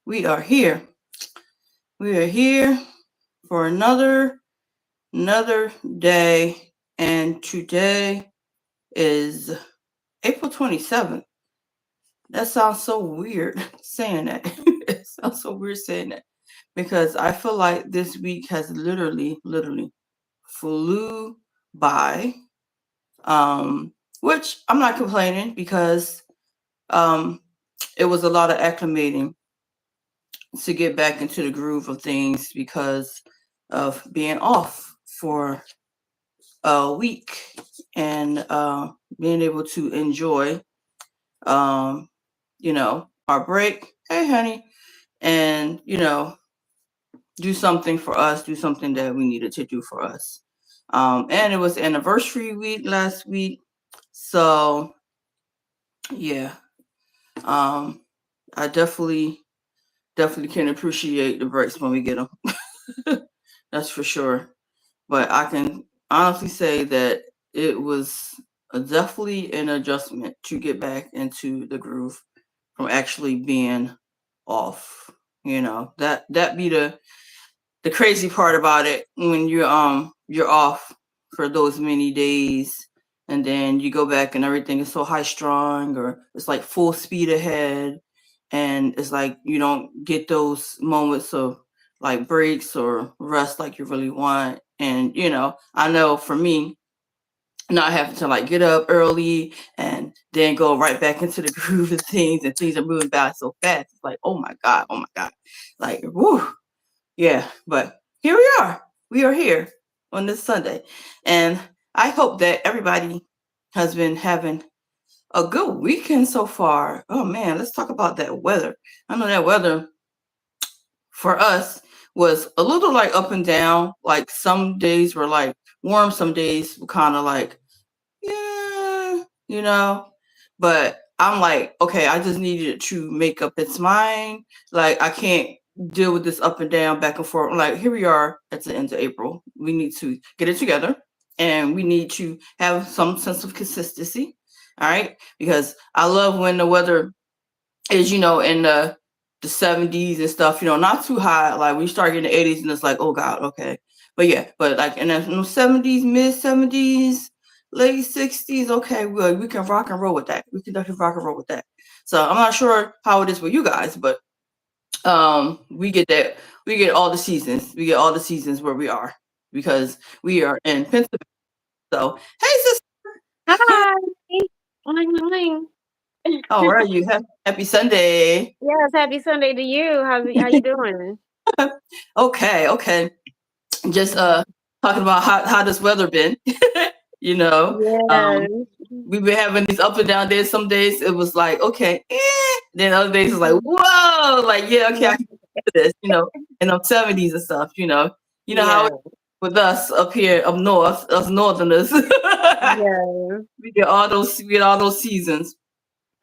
We are here. We are here for another day, and today is April 27th. That sounds so weird saying that. It sounds so weird saying that because I feel like this week has literally flew by. Which I'm not complaining because um, it was a lot of acclimating to get back into the groove of things because of being off for a week and being able to enjoy, um, our break. Hey, honey, and do something for us, do something that we needed to do for us. And it was anniversary week last week, so yeah, um, I definitely can appreciate the breaks when we get them. That's for sure. But I can honestly say that it was definitely an adjustment to get back into the groove from actually being off. That be the crazy part about it when you're off for those many days and then you go back and everything is so high strung or it's like full speed ahead and it's like you don't get those moments of like breaks or rest like you really want. And I know for me, not having to like get up early and then go right back into the groove of things and things are moving by so fast. It's like, oh my God. Like, whoo, yeah. But here we are. We are here on this Sunday. And I hope that everybody has been having a good weekend so far. Oh man, let's talk about that weather. I know that weather for us was a little like up and down. Like some days were like warm, some days were kind of like, yeah, But I'm like, okay, I just needed to make up its mind. Like I can't deal with this up and down, back and forth. Like here we are at the end of April. We need to get it together and we need to have some sense of consistency. All right. Because I love when the weather is, in the 70s and stuff, not too hot. Like we start getting the 80s and it's like, oh God, okay. But yeah, but like in the 70s, mid 70s, late 60s, okay, we can rock and roll with that. We can definitely rock and roll with that. So I'm not sure how it is for you guys, but we get that. We get all the seasons. We get all the seasons where we are because we are in Pennsylvania. So hey sister. Hi. Morning, morning. How are you? Happy Sunday. Yes, happy Sunday to you. How you doing? Okay. Just talking about how this weather been. you know, um, Yes. we've been having these up and down days. Some days it was like okay, then other days it's like whoa, like yeah, okay, I can do this. In the 70s and stuff. You know how Yeah. it is with us up here up north, us northerners. Yeah. we get all those seasons,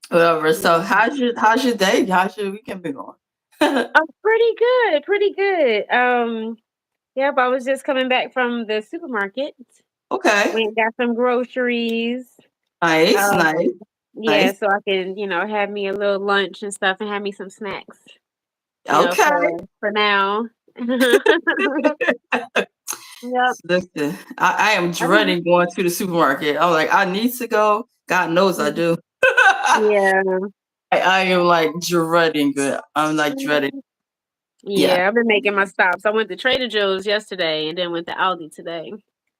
whatever. So Yeah. how's your day? How's your weekend been going? Oh, pretty good, pretty good. Yep, I was just coming back from the supermarket. Okay, Went and got some groceries. nice, Um, yeah, nice. so I can, have me a little lunch and stuff and have me some snacks, Okay. for now. Yep. Listen, I am I mean, dreading going to the supermarket. I'm like, I need to go. God knows I do. yeah. I am like dreading it. I'm like dreading. Yeah. Yeah, I've been making my stops. I went to Trader Joe's yesterday and then went to Aldi today.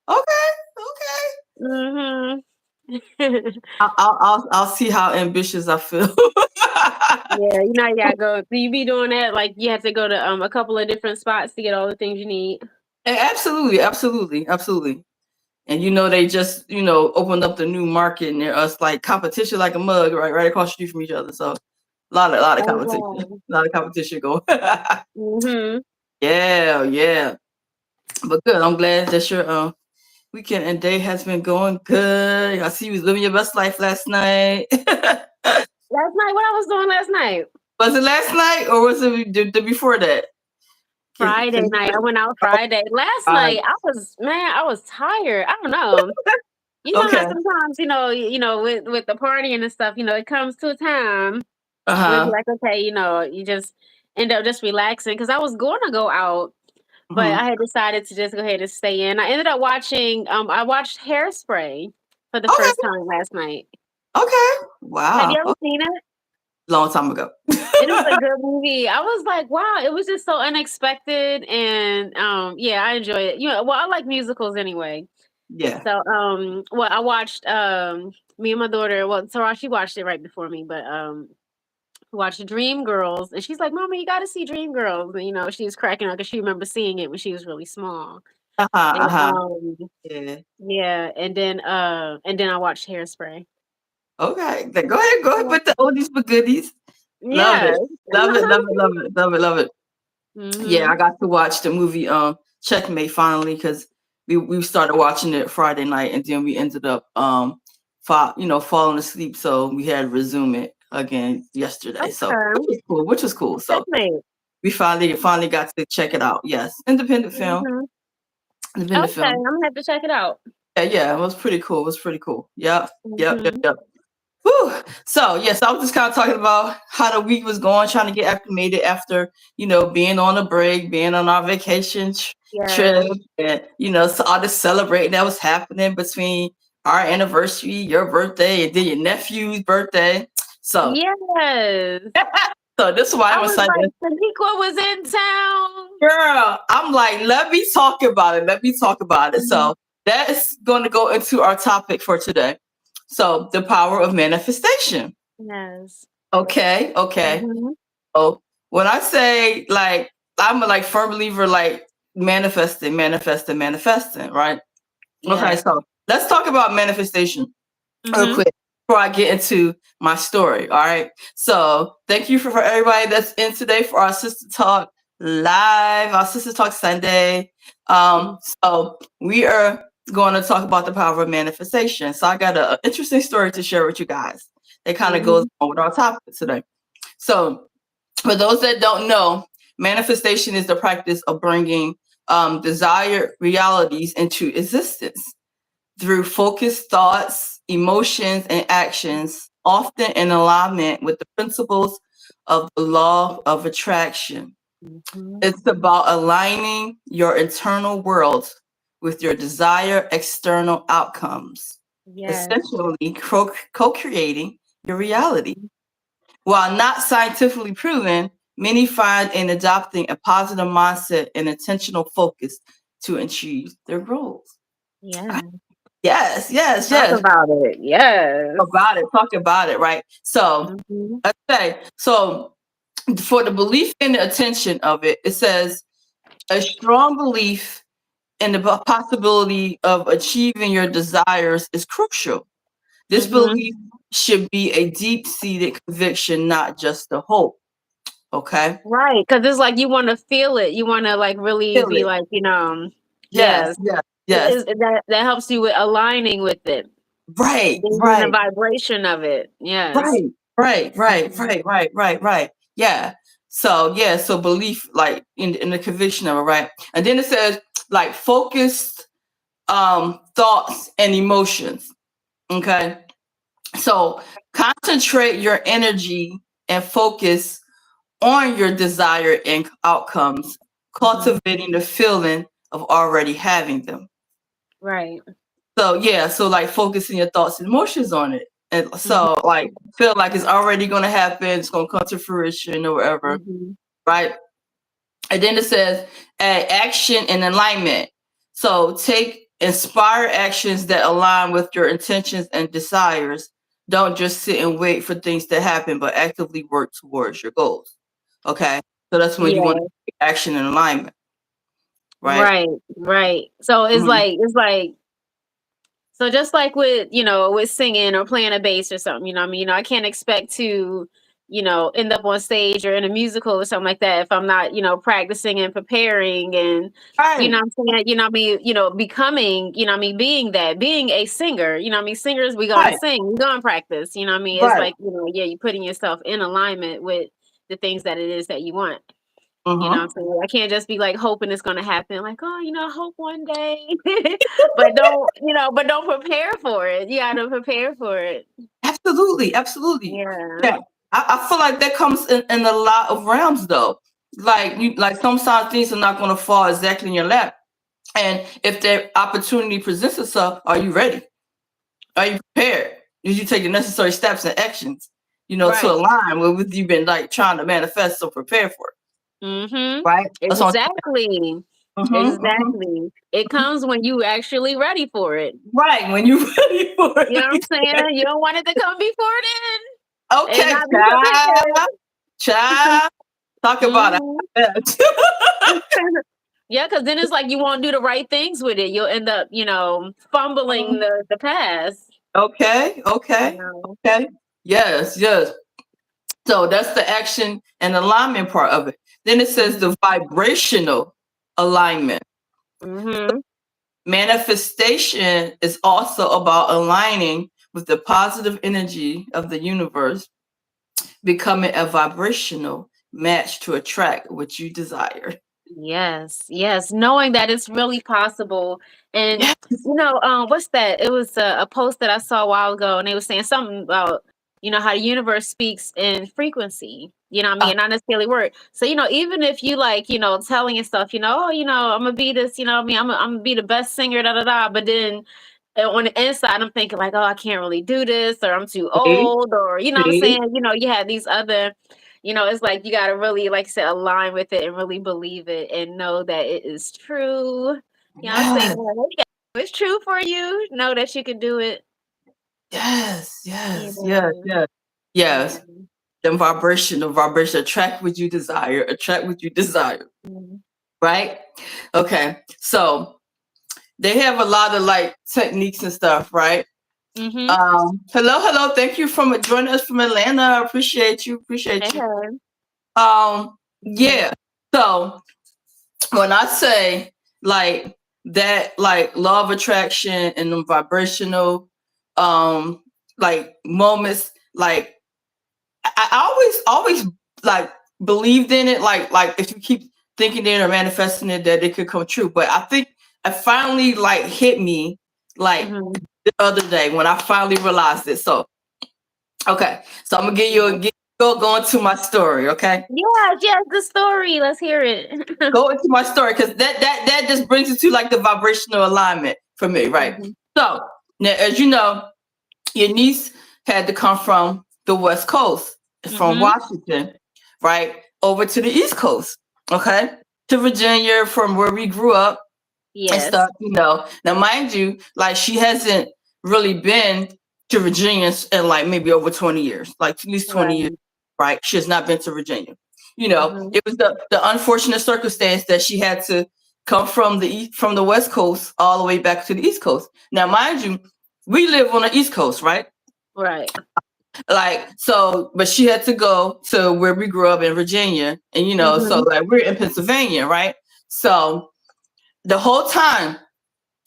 Okay. Okay. Mhm. I'll see how ambitious I feel. Yeah, you gotta go. Do you be doing that? Like you have to go to a couple of different spots to get all the things you need. Absolutely. And they just opened up the new market near us, like competition like a mug, right across the street from each other. So a lot of Oh competition, wow. a lot of competition going. Mhm. Yeah. But good. I'm glad that your weekend and day has been going good. I see you was living your best life last night. Last night, what I was doing last night? Was it last night or was it the before that? Friday Can night. I went out oh, Friday. Last God. night, I was tired. I don't know. You know how Okay. sometimes, with the partying and stuff, it comes to a time Uh where it's huh. like, okay, you just ended up just relaxing because I was going to go out, but Mhm. I had decided to just go ahead and stay in. I ended up watching. I watched Hairspray for the Okay, first time last night. okay. Have you Wow. ever seen it? Long time ago. It was a good movie. I was like, wow, it was just so unexpected, and yeah, I enjoy it. Well, I like musicals anyway. Yeah. So, well, I watched me and my daughter. Well, Tarashi watched it right before me, but watched Dream Girls, and she's like, "Mama, you got to see Dream Girls." And she was cracking up because she remember seeing it when she was really small. Uh-huh, And uh-huh. Yeah. yeah, and then I watched Hairspray. Okay. Then go ahead with the oldies but goodies. Love Yeah. it. Love it, love it, love it, love it, love it. Yeah, I Mhm. got to watch the movie Checkmate finally because we started watching it Friday night and then we ended up falling asleep, so we had to resume it again yesterday. So Okay. which was cool. So Checkmate. we finally got to check it out. Yes. Independent film. Mhm. Independent Okay, film. I'm gonna have to check it out. Yeah, it was pretty cool. It was pretty cool. Yep. Yep, yep, Mhm. yep. Whew. So yes, I was just kind of talking about how the week was going, trying to get acclimated after being on a break, being on our vacation Yeah. trip, and so all the celebrating that was happening between our anniversary, your birthday, and then your nephew's birthday. So Yes. so this is why I I'm was like, excited. Taniqua was in town. Girl, I'm like, let me talk about it. Let me talk about it. Mhm. So that's going to go into our topic for today. So the power of manifestation. Yes. Okay, okay. Mhm. So when I say like I'm a firm believer manifesting, manifesting, manifesting, right? Okay, Yeah. so let's talk about manifestation real Mhm. quick before I get into my story. All right. So thank you for everybody that's in today for our Sister Talk live, our Sister Talk Sunday. So we are going to talk about the power of manifestation. So I got an interesting story to share with you guys. That kind of goes Mhm. on with our topic today. So for those that don't know, manifestation is the practice of bringing desired realities into existence through focused thoughts, emotions, and actions, often in alignment with the principles of the law of attraction. Mhm. It's about aligning your internal world with your desired external outcomes, Yes. essentially co creating your reality. While not scientifically proven, many find in adopting a positive mindset and intentional focus to achieve their goals. Yeah. Yes, yes, Talk yes. about it. Yes. Talk about it, right? So, Mhm. okay, so for the belief and the attention of it, it says a strong belief in the possibility of achieving your desires is crucial. This Mhm. belief should be a deep seated conviction, not just a hope. Okay. Right, because it's like you want to feel it. You want to like really Feel be it. like, Yes, yes. yes, yes. That helps you with aligning with it, Right, being in the right, vibration of it. Yes. right, right, right, Mhm. right, right, right, right. Yeah. So yeah, so belief in the conviction of it, right? And then it says focused thoughts and emotions. Okay. So concentrate your energy and focus on your desired outcomes, Mhm. cultivating the feeling of already having them. Right. So yeah, so focusing your thoughts and emotions on it. And Mhm. so feel like it's already gonna happen, it's gonna come to fruition or whatever, Mhm. right? And then it says action and alignment. So take inspire actions that align with your intentions and desires. Don't just sit and wait for things to happen, but actively work towards your goals. Okay. So that's when you want Yeah. to take action and alignment, right? Right. Right. So Mhm. it's like so just like with, with singing or playing a bass or something, I mean, I can't expect to, end up on stage or in a musical or something like that if I'm not, practicing and preparing and, Right. I'm saying, what I mean, becoming, what I mean, being a singer, what I mean, singers, we gonna Right. sing, we gonna practice, what I mean? It's Right. like, yeah, you putting yourself in alignment with the things that it is that you want. You know what I'm Mm-hmm. saying? I can't just be like hoping it's gonna happen, like, oh, I hope one day. But don't prepare for it. You gotta prepare for it. Absolutely. Absolutely. Yeah. Yeah. I feel like that comes in a lot of realms though. Like sometimes things are not going to fall exactly in your lap. And if that opportunity presents itself, are you ready? Are you prepared? Did you take the necessary steps and actions, to Right. align with what you've been like trying to manifest or prepare for? Mm-hmm. Right? That's what Exactly. Exactly. It comes when you actually ready for it. Right, when you're ready for You know what I'm it. saying? You don't want it to come before then. And Okay, not be prepared. child. Talk about it. Yeah, because then it's like you won't do the right things with it. You'll end up, fumbling the past. Okay. You know? Okay. Yes. So that's the action and alignment part of it. Then it says the vibrational alignment. Mm-hmm. Manifestation is also about aligning with the positive energy of the universe, becoming a vibrational match to attract what you desire. Yes. Knowing that it's really possible. And, Yes. what's that? It was a post that I saw a while ago, and they were saying something about, how the universe speaks in frequency, what I mean? Not necessarily word. So, even if you like, telling and stuff, I'm going to be this, I mean, I'm going to be the best singer, but then on the inside, I'm thinking like, oh, I can't really do this, or I'm too old, or, what I'm saying? You have these other, it's like you got to really, like I said, align with it and really believe it and know that it is true. I'm saying? It's true for you. Know that you can do it. Yes. Yeah. The vibration attract what you desire. Mhm. Right? Okay. So they have a lot of like techniques and stuff, right? Mm-hmm. Hello. Thank you for joining us from Atlanta. I appreciate you. Yeah. So when I say like that, like law of attraction and the vibrational, like moments, like I always like believed in it. Like if you keep thinking it or manifesting it, that it could come true. But I think it finally like hit me like the other day when I finally realized it. So, okay. So I'm gonna go into my story. Okay. Yes, the story. Let's hear it. Go into my story because that just brings it to like the vibrational alignment for me, right? So now, as you know, your niece had to come from the West Coast, from Washington, right, over to the East Coast, okay, to Virginia, from where we grew up and stuff. Now, mind you, like she hasn't really been to Virginia in like maybe over 20 years, like at least 20 years, right? She has not been to Virginia. It was the unfortunate circumstance that she had to come from the West Coast all the way back to the East Coast. Now, mind you, we live on the East Coast, right? Right. Like, so, but she had to go to where we grew up in Virginia, and so like we're in Pennsylvania, right? So the whole time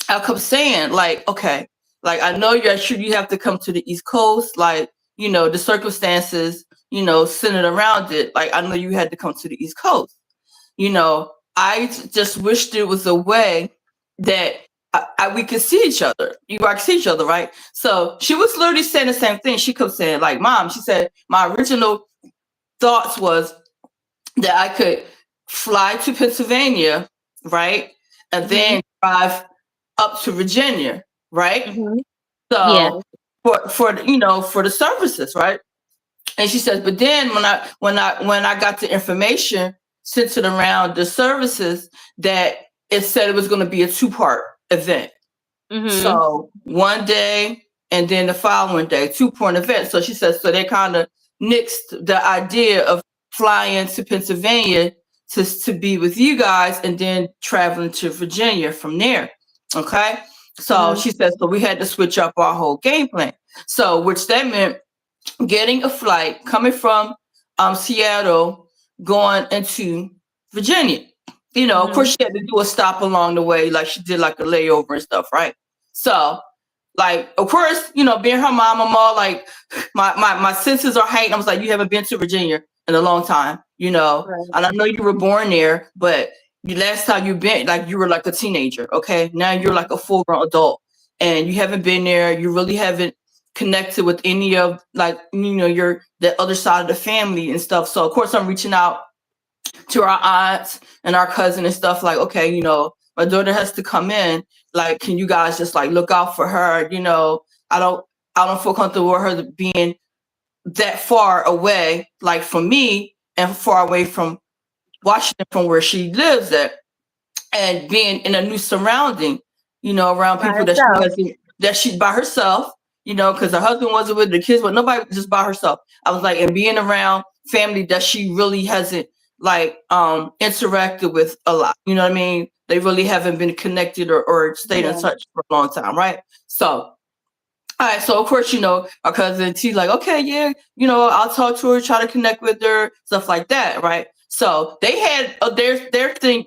I kept saying, like, okay, like I know you have to come to the East Coast, like, the circumstances, centered around it. Like, I know you had to come to the East Coast. I just wished there was a way that we could see each other. You could see each other, right? So she was literally saying the same thing. She kept saying, like, Mom, she said, my original thoughts was that I could fly to Pennsylvania, right? And then drive up to Virginia, right? So for the services, right? And she says, but then when I got the information centered around the services, that it said it was going to be a 2-part event. So one day and then the following day, 2-part event. So she says, so they kind of nixed the idea of flying to Pennsylvania to be with you guys and then traveling to Virginia from there. Okay. So she says, so we had to switch up our whole game plan. So which that meant getting a flight coming from Seattle going into Virginia. Of course, she had to do a stop along the way, like she did like a layover and stuff, right? So, like, of course, being her mom, I'm all like, my senses are heightened. I was like, you haven't been to Virginia in a long time, and I know you were born there, but the last time you've been, like, you were like a teenager, okay? Now you're like a full-grown adult, and you haven't been there. You really haven't connected with any of like, the other side of the family and stuff. So of course I'm reaching out to our aunts and our cousin and stuff like, okay, my daughter has to come in. Like, can you guys just like look out for her? I don't feel comfortable with her being that far away, like from me and far away from Washington, from where she lives at, and being in a new surrounding, around people that she's by herself, because her husband wasn't with the kids, but nobody, just by herself. I was like, and being around family that she really hasn't like interacted with a lot. You know what I mean? They really haven't been connected or stayed in touch for a long time, right? So, all right, so of course, our cousin T like, okay, yeah, I'll talk to her, try to connect with her, stuff like that, right? So they had their thing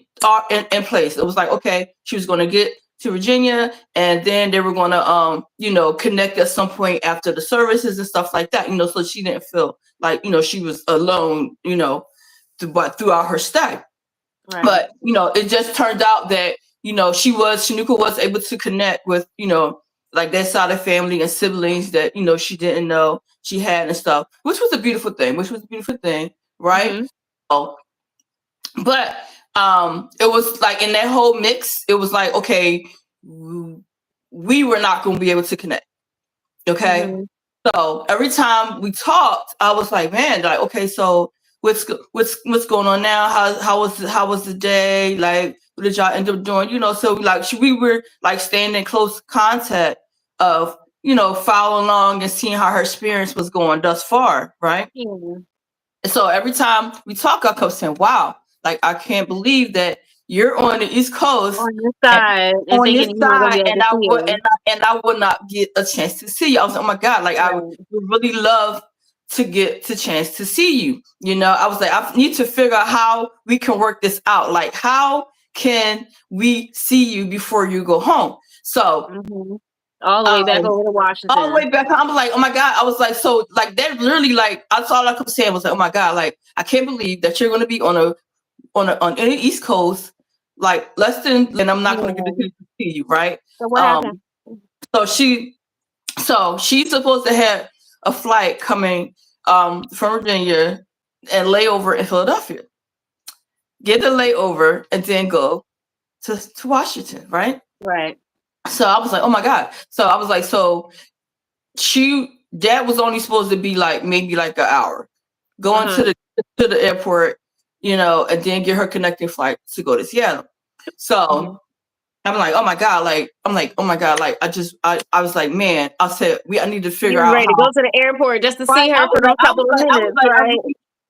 in place. It was like, okay, she was going to get to Virginia, and then they were going to, connect at some point after the services and stuff like that, so she didn't feel like, she was alone, throughout her stay. Right. But, it just turned out that, Shanuka was able to connect with, like that side of family and siblings that, she didn't know she had and stuff, which was a beautiful thing, right? Mm-hmm. Oh, but it was like in that whole mix, it was like, okay, we were not going to be able to connect. Okay. Mm-hmm. So every time we talked, I was like, man, like, okay, so what's going on now? How was the day? Like, what did y'all end up doing? So like we were like staying in close contact of, following along and seeing how her experience was going thus far, right? Mm-hmm. And so every time we talk, I kept saying, wow, like I can't believe that you're on the East Coast, on your side, and I would not get a chance to see you. I was like, oh my God, like I would really love to get the chance to see you. I was like, I need to figure out how we can work this out. Like, how can we see you before you go home? So all the way back over to Washington. All the way back. I'm like, oh my God. I was like, so like that really like, that's all I could say. I was like, oh my God, like I can't believe that you're going to be on the East Coast, like less than, and I'm not going to get to see you, right? So what happened? So she's supposed to have a flight coming from Virginia and layover in Philadelphia. Get the layover and then go to Washington, right? Right. So I was like, oh my God. So I was like, so Dad was only supposed to be like maybe like an hour going to the airport, and then get her connecting flight to go to Seattle. So I'm like, oh my God, like I was like, man, I said I need to figure out ready to go to the airport just to see her for a couple of minutes, right?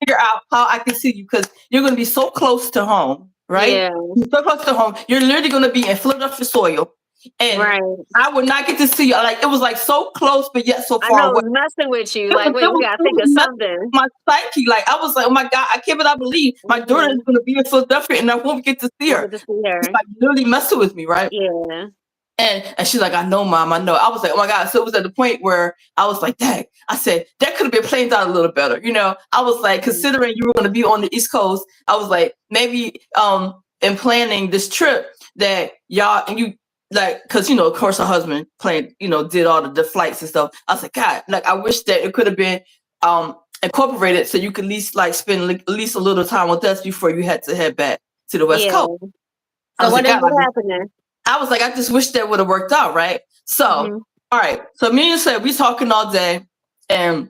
Figure out how I can see you because you're going to be so close to home, right? Yeah. So close to home, you're literally going to be in Philadelphia soil. And I would not get to see you. Like, it was like so close, but yet so far away. I know, messing with you. Like, wait, we got to think of something. My psyche, like, I was like, oh my God, I cannot believe my daughter is going to be in Philadelphia and I won't get to see her. It's like literally messing with me, right? Yeah. And she's like, I know, Mom, I know. I was like, oh my God. So it was at the point where I was like, dang, I said, that could have been planned out a little better. I was like, considering you were going to be on the East Coast, I was like, maybe in planning this trip that y'all, and you, like, because, of course, her husband did all the flights and stuff. I was like, God, like, I wish that it could have been incorporated so you could at least, like, spend at least a little time with us before you had to head back to the West Coast. So what ended up happening? I was like, I just wish that would have worked out, right? So, all right. So me and said, we talking all day. And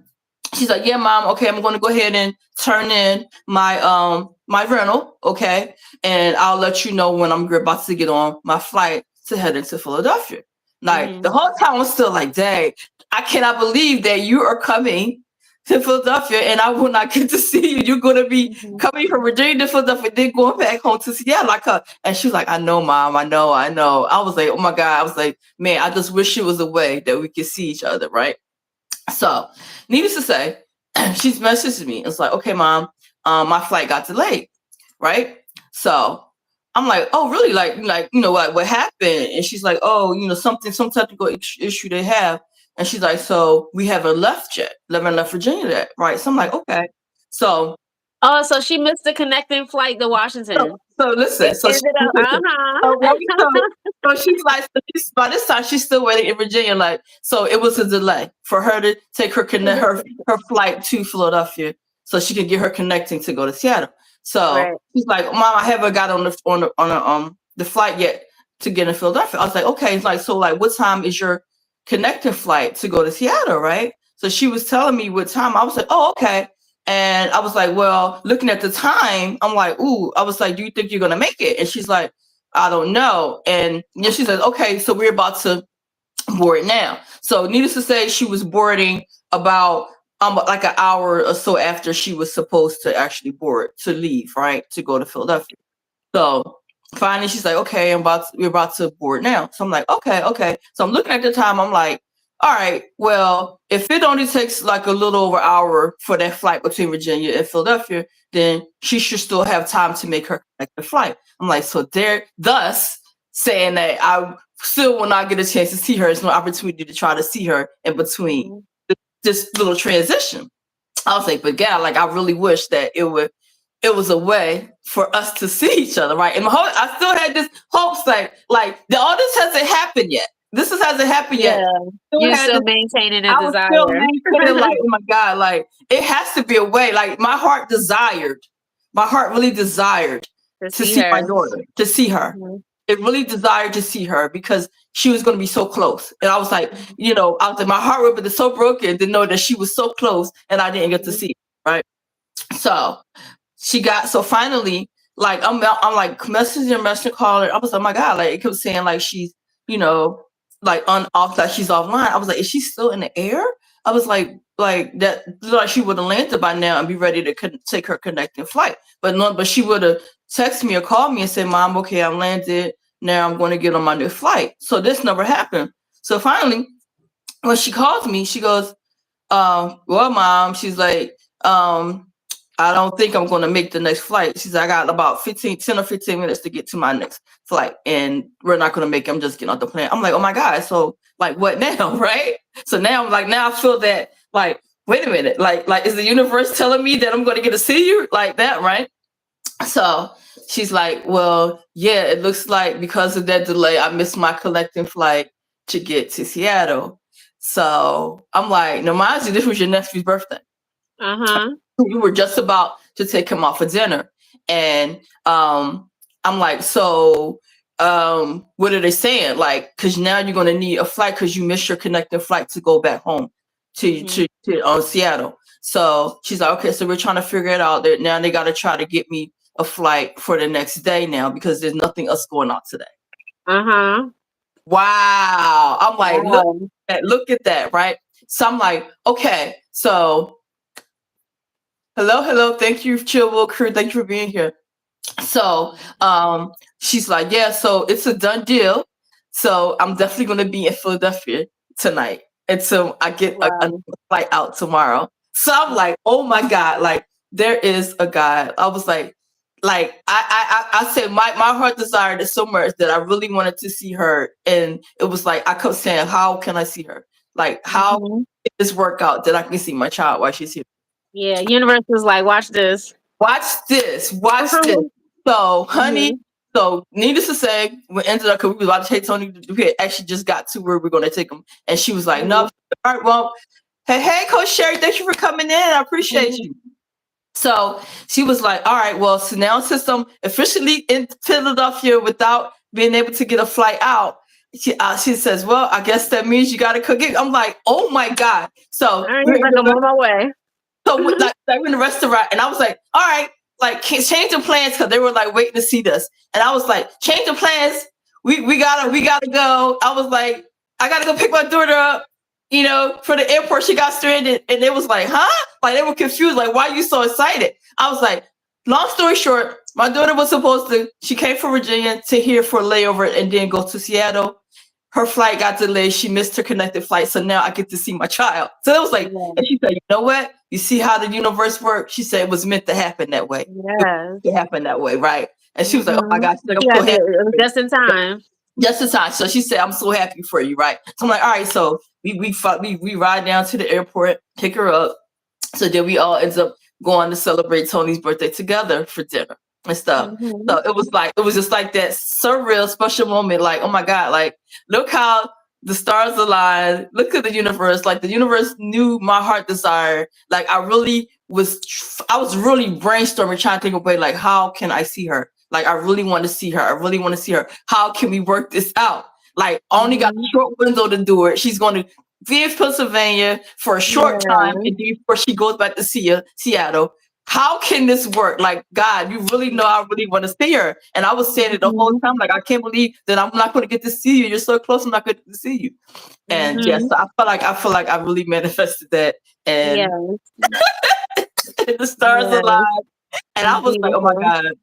she's like, yeah, Mom, okay, I'm going to go ahead and turn in my my rental, okay? And I'll let you know when I'm about to get on my flight to head into Philadelphia. Like the whole time I was still like, dang, I cannot believe that you are coming to Philadelphia and I will not get to see you. You're going to be coming from Virginia to Philadelphia, then going back home to Seattle. Like her. And she was like, I know, Mom, I know. I was like, oh my God. I was like, man, I just wish it was a way that we could see each other, right? So needless to say, she's messaged me. It's like, okay, Mom, my flight got delayed, right? So I'm like, oh, really? Like, what happened? And she's like, oh, some technical issue they have. And she's like, so we haven't left Virginia yet, right? So I'm like, okay. So oh, so she missed the connecting flight to Washington. So listen, It ended up, so, uh-huh. let me so she's like, by this time she's still waiting in Virginia. Like, so it was a delay for her to take her flight to Philadelphia so she could get her connecting to go to Seattle. So Right. she's like, Mom, I haven't got on the flight yet to get in Philadelphia. I was like, okay. It's like, so like, what time is your connecting flight to go to Seattle, right? So she was telling me what time. I was like, oh, okay. And I was like, well, looking at the time, I'm like, ooh, I was like, do you think you're going to make it? And she's like, I don't know. And she said, okay, so we're about to board now. So needless to say, she was boarding about like an hour or so after she was supposed to actually board to leave, right? To go to Philadelphia. So finally she's like, okay, we're about to board now. So I'm like, okay. So I'm looking at the time, I'm like, all right, well, if it only takes like a little over an hour for that flight between Virginia and Philadelphia, then she should still have time to make her connecting flight. I'm like, so thus saying that I still will not get a chance to see her. There's no opportunity to try to see her in between this little transition. I was like, but God, like I really wish that it was a way for us to see each other, right? And I still had this hopes like all this hasn't happened yet. This hasn't happened yet. You're still maintaining a I was desire. still maintaining, like, oh my God, like it has to be a way. Like my heart really desired to see my daughter, to see her. Mm-hmm. It really desired to see her because she was going to be so close. And I was like, I was like, my heart would be so broken to know that she was so close and I didn't get to see her, right? So finally, like I'm like messaging calling. I was like, oh my God, like it kept saying like she's, like like she's offline. I was like, is she still in the air? I was like that, like she would have landed by now and be ready to take her connecting flight. But she would have texted me or called me and said, Mom, okay, I'm landed. Now I'm going to get on my new flight. So this never happened. So finally, when she calls me, she goes, well, Mom, she's like, I don't think I'm going to make the next flight. She said, I got about 10 or 15 minutes to get to my next flight and we're not going to make it. I'm just getting off the plane. I'm like, oh my God. So like, what now? Right. So now I'm like, now I feel that like, wait a minute. Like, is the universe telling me that I'm going to get to see you like that? Right. So she's like, well, yeah, it looks like because of that delay, I missed my connecting flight to get to Seattle. So I'm like, no, mind you, this was your nephew's birthday. Uh-huh. We were just about to take him out for dinner. And I'm like, so what are they saying? Like, because now you're going to need a flight because you missed your connecting flight to go back home to Seattle. So she's like, okay, so we're trying to figure it out. Now they got to try to get me a flight for the next day now because there's nothing else going on today. Uh-huh. Wow. I'm like, look at that, right? So I'm like, okay, so hello. Thank you, Chillwell crew. Thank you for being here. So she's like, yeah, so it's a done deal. So I'm definitely going to be in Philadelphia tonight until I get a flight out tomorrow. So I'm like, oh my God, like there is a God. I was like I said my heart desired it so much that I really wanted to see her. And it was like, I kept saying, how can I see her? Like, how did this work out that I can see my child while she's here? Yeah, universe was like, watch this. Watch this. So, honey, so needless to say, we ended up, because we was about to take Tony, we actually just got to where we're going to take him. And she was like, no, all right, well, hey, Coach Sherry, thank you for coming in. I appreciate you. So she was like, all right, well, so now since I'm officially in Philadelphia without being able to get a flight out, she says, well, I guess that means you got to cook it. I'm like, oh my God. So I'm on my way. So like we're in the restaurant and I was like, all right, like change the plans because they were like waiting to see us. And I was like, change the plans. We gotta go. I was like, I gotta go pick my daughter up, for the airport. She got stranded. And they was like, huh? Like they were confused. Like, why are you so excited? I was like, long story short, my daughter was she came from Virginia to here for a layover and then go to Seattle. Her flight got delayed. She missed her connected flight. So now I get to see my child. So it was like, and she said, you know what? You see how the universe works? She said it was meant to happen that way. Yes. It happened that way, right? And she was like, oh my gosh. Like, I'm so happy. It was just in time. Just in time. So she said, I'm so happy for you, right? So I'm like, all right. So we ride down to the airport, pick her up. So then we all end up going to celebrate Tony's birthday together for dinner. and stuff. Mhm. So it was just like that surreal, special moment. Like, oh my God, like look how the stars aligned. Look at the universe. Like the universe knew my heart desire. Like I was really brainstorming, trying to think of a way, like how can I see her? Like I really want to see her. I really want to see her. How can we work this out? Like only got a Mhm. short window to do it. She's going to be in Pennsylvania for a short time, Yeah. and then before she goes back to Seattle. How can this work? Like, God, you really know I really want to see her. And I was saying it the whole Mhm. time, like, I can't believe that I'm not going to get to see you. You're so close, I'm not going to see you. And yes, Mhm. so I feel like I really manifested that, and Yes. the stars Yes. aligned. And I It's was like, oh my beautiful. God.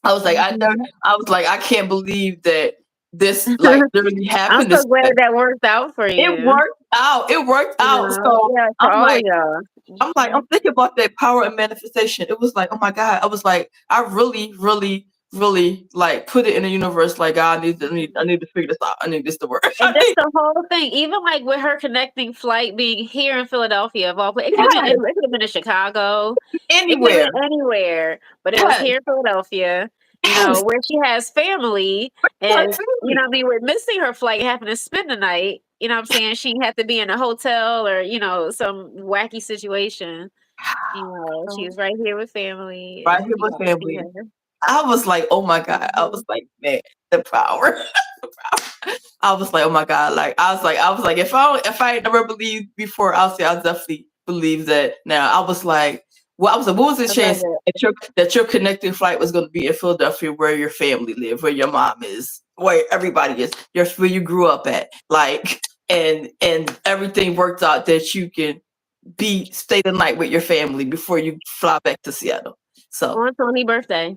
I was like, Mhm. I was like, I can't believe that this like literally I'm happened so this way. glad that worked out for It you. worked out. It worked You out. know, So yeah, for I'm all of like, y'all. I'm Mhm. thinking about that power of manifestation. It was like, oh my God. I was like, I really, really, really like put it in the universe. Like, God, I need to figure this out. I need this to work. And that's the whole thing. Even like with her connecting flight being here in Philadelphia, of all places, it could have been. Yes, It could have been in Chicago. It could have anywhere. been anywhere, but it was Yes, here in Philadelphia. You know, yes. where she has family, Like, and you know, what I mean, with missing her flight, having to spend the night. You know, what I'm saying she had to be in a hotel or some wacky situation. You know, she was right here with family, right and here you with got to see family. her. I was like, oh my God. I was Mhm. like, man, the power. The power. I was like, oh my God. Like I was like, if I never believed before, I'll say I definitely believe that now. I was like, well, I was like, what was the I love chance it. that your connecting flight was gonna be in Philadelphia where your family live, where your mom is, where everybody is, where you grew up at. Like and everything worked out that you can stay the night with your family before you fly back to Seattle. So On Tony's birthday.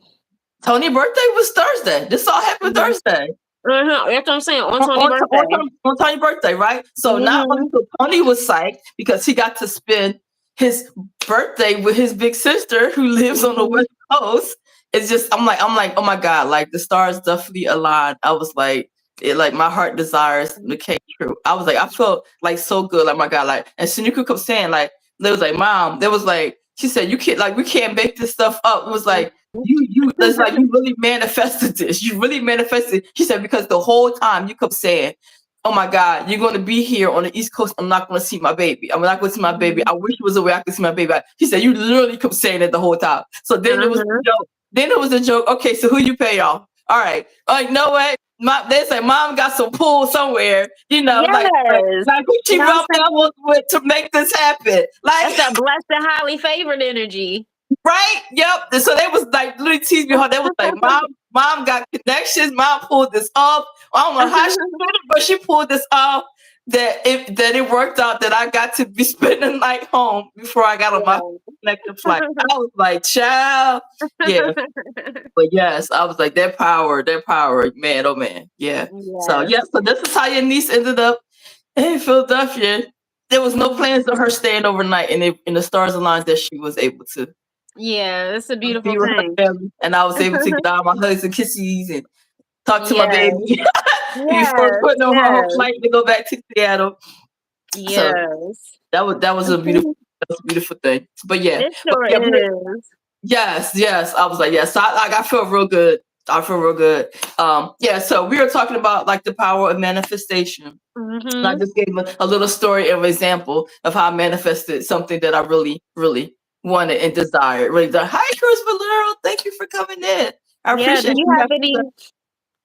Tony's birthday was Thursday. This all happened Mhm. Thursday. That's what I'm saying. On Tony's birthday. On Tony's birthday, right? So not only Mhm. so Tony was psyched because he got to spend his birthday with his big sister who lives on the Mhm. West Coast. It's just I'm like, oh my God, like the stars definitely aligned. I was like, it like my heart desires became true. I was like, I felt like so good, like my God, like and Shanika kept saying, like, there was like, Mom, there was like, she said, you can't like we can't make this stuff up. It was like you it's like you really manifested this. You really manifested. She said, because the whole time you kept saying, oh my God, you're going to be here on the East Coast. I'm not going to see my baby. I'm not going to see my baby. Mhm. I wish it was a way I could see my baby. She said, you literally kept saying it the whole time. So then it was a Uh-huh. joke. Then it was a joke. Okay, so who you pay off? All right. Like, you know what? They say mom got some pull somewhere, Yes. like who You she know what I'm rubbed saying? elbows with to make this happen. That's Like, that blessed and highly favored energy. right? Yep. So they was like literally teasing me hard. They was like, mom got connections. Mom pulled this off. I don't know how she did it, but she pulled this off. That it worked out that I got to be spending the night home before I got on my connected flight. I was like, child, yeah. But yes, I was like that power, man, oh man, yeah. So Yes. yeah, so this is how your niece ended up in Philadelphia. There was no plans of her staying overnight, and in the stars aligned that she was able to Yeah, it's a beautiful be with her thing. family, and I was able to get all my hugs and kisses and talk to my Yes. baby before Yes. putting her on her Yes. flight to go back to Seattle. So Yes. that was a beautiful thing. It But sure yeah, is. yes. I was like, yes. So I feel real good. I feel real good. Yeah. So we were talking about like the power of manifestation. And I Mhm. just gave a little story of example of how I manifested something that I really, really wanted and desired. Really, hi, Chris Valero. Thank you for coming in. I Yeah. Do appreciate you you. have any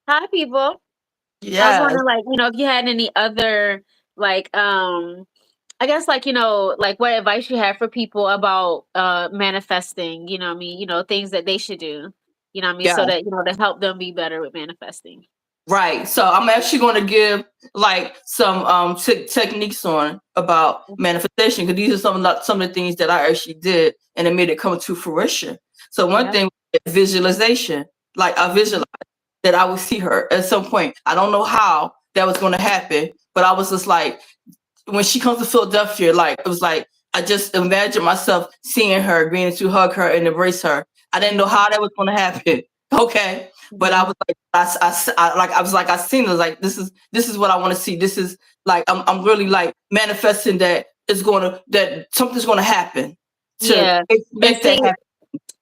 hi people? I was Yes. wondering, like, if you had any other, like, I guess, like, like what advice you have for people about manifesting, what I mean, things that they should do, what I mean, Yeah. so that, to help them be better with manifesting. Right. So I'm actually going to give like some techniques on about manifestation because these are some of the things that I actually did and it made it come to fruition. So one Yeah. thing is visualization. Like I visualized that I would see her at some point. I don't know how that was going to happen, but I was just like when she comes to Philadelphia, like it was like I just imagined myself seeing her, being to hug her and embrace her. I didn't know how that was going to happen. Okay, but I was like, I was like, I seen it. Like this is what I want to see. This is like I'm really like manifesting that it's going to that something's going to happen to Yeah. And make that see, happen.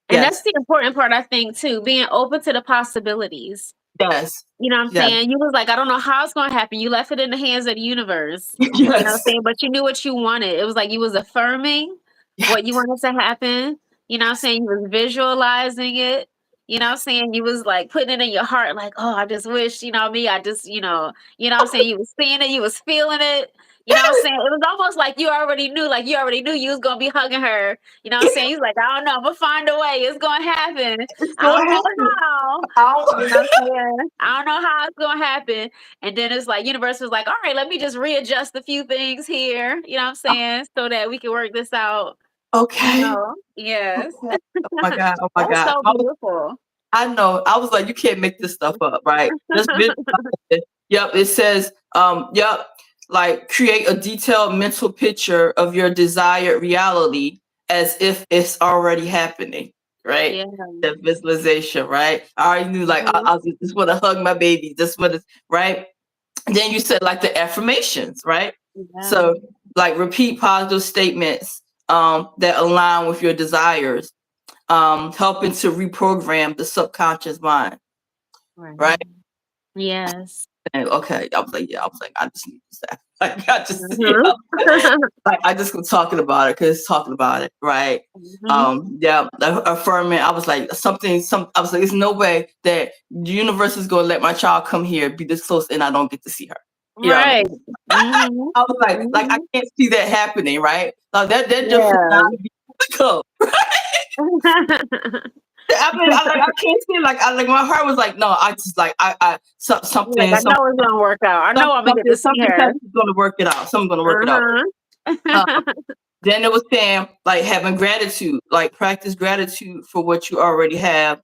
And that's Yes. the important part, I think, too, being open to the possibilities. Yes. You know what I'm Yes. saying? You was like, I don't know how it's going to happen. You left it in the hands of the universe. You know what I'm Yes. saying? But you knew what you wanted. It was like you was affirming what you wanted to happen. You know what I'm saying? You was visualizing it. You know what I'm saying? You was like putting it in your heart, like, oh, I just wish, you know me, I just, you know what I'm saying? You was seeing it, you was feeling it. You know what I'm saying? It was almost like you already knew you was gonna be hugging her. You know what I'm saying? He's like, I don't know, I'm gonna find a way. It's gonna happen. It's I gonna don't know happen. how. You know what I'm saying? I don't know how it's gonna happen. And then it's like universe was like, all right, let me just readjust a few things here. You know what I'm saying? So that we can work this out. Okay. Yes. Okay. Oh my God. Oh my That's God. so beautiful. I know. I was like, you can't make this stuff up, right? Just yep. It says, yep, like create a detailed mental picture of your desired reality as if it's already happening, right? Yeah. The visualization, right? I already knew, like, I just want to hug my baby, just want to, right? And then you said, like, the affirmations, right? Yeah. So, like, repeat positive statements that align with your desires, helping to reprogram the subconscious mind, right? Yes. And okay, I was like, yeah, I was like, I just need this. Like, I just, Mhm. like, I just was talking about it because talking about it, right? Mhm. Yeah, affirming. I was like, I was like, there's no way that the universe is gonna let my child come here, be this close, and I don't get to see her. You know what I Right. mean? Mhm. I was like, I Mhm. can't see that happening, right? Like that just would Yeah. not be cool. I mean, I can't see it. Like my heart was like, no, I just like, Like, I know it's gonna work out. I know I'm gonna get to see something her. is going to work it out. Something's going to work it out. Uh, Uh-huh. then it was saying, like, having gratitude, like practice gratitude for what you already have,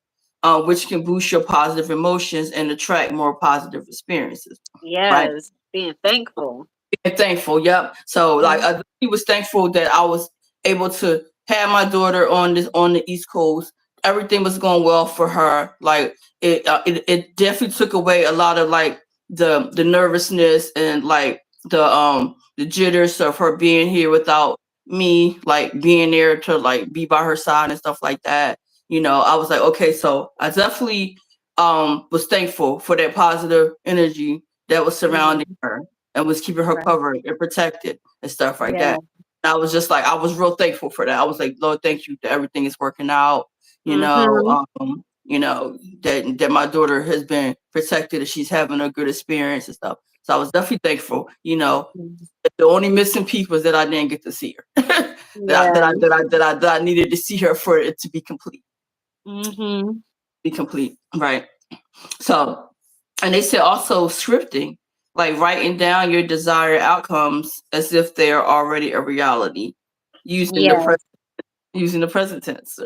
which can boost your positive emotions and attract more positive experiences. Right. Yes. Being thankful. And thankful. Yep. So like, Mhm. he was thankful that I was able to have my daughter on the East Coast. Everything was going well for her. Like it definitely took away a lot of like the nervousness and like the jitters of her being here without me, like being there to like be by her side and stuff like that. You know, I was like, okay, so I definitely was thankful for that positive energy that was surrounding Mhm. her and was keeping her Right. covered and protected and stuff like Yeah. that. And I was just like, I was real thankful for that. I was like, Lord, thank you that everything is working out. Mhm. You know that my daughter has been protected and she's having a good experience and stuff. So I was definitely thankful. You know, Mhm. the only missing piece was that I didn't get to see her. Yeah. That I needed to see her for it to be complete. Mhm. Be complete, right? So, and they said also scripting, like writing down your desired outcomes as if they are already a reality, using the Yes. present using the present tense.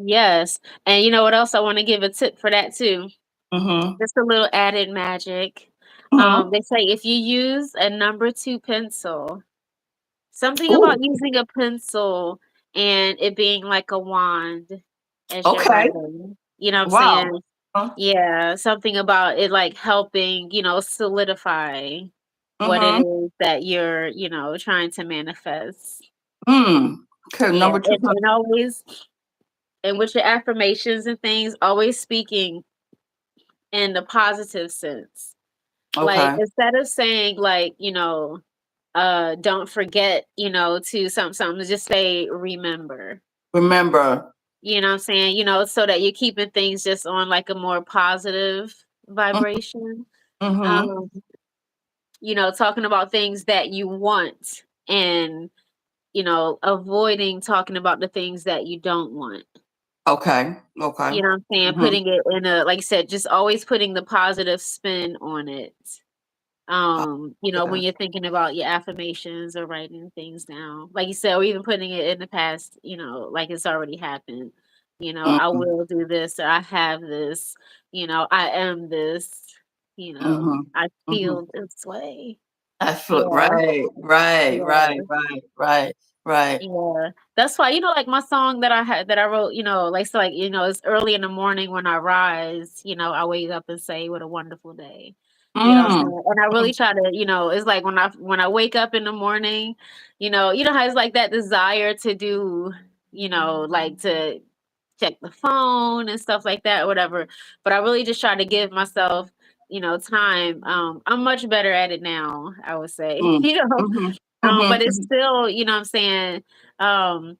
Yes. And you know what else I want to give a tip for that too? Mhm. Just a little added magic. Mhm. They say if you use a number 2 pencil, something about Ooh, using a pencil and it being like a wand as you're okay. writing. You know what I'm Wow. saying? Huh? Yeah, something about it like helping, solidify what it Mhm. is that you're, trying to manifest. Mm. Okay, Yeah, number 2 and always and with your affirmations and things, always speaking in the positive sense. Like Okay. instead of saying like, don't forget, to something, just say remember. Remember. You know what I'm saying? So that you're keeping things just on like a more positive Mm. vibration. Mhm. Um, talking about things that you want and, avoiding talking about the things that you don't want. Okay. Okay. You know what I'm saying? Mhm. Putting it in like I said, just always putting the positive spin on it. Okay. When you're thinking about your affirmations or writing things down, like you said, or even putting it in the past, like it's already happened. I Mhm. will do this, or I have this, I am this, Mhm. I Mhm. feel this way. I feel Yeah, right. Right. Right. yeah. Right. Right. Right. Yeah, that's why, like my song that I wrote, like so like it's early in the morning when I rise, I wake up and say what a wonderful day. You know what I'm Mm. saying? And I really try to, it's like when I wake up in the morning, you know how it's like that desire to do, like to check the phone and stuff like that, or whatever. But I really just try to give myself, time. I'm much better at it now, I would say. Mm. Mhm. But Mhm. it's Mhm. still, what I'm saying, um,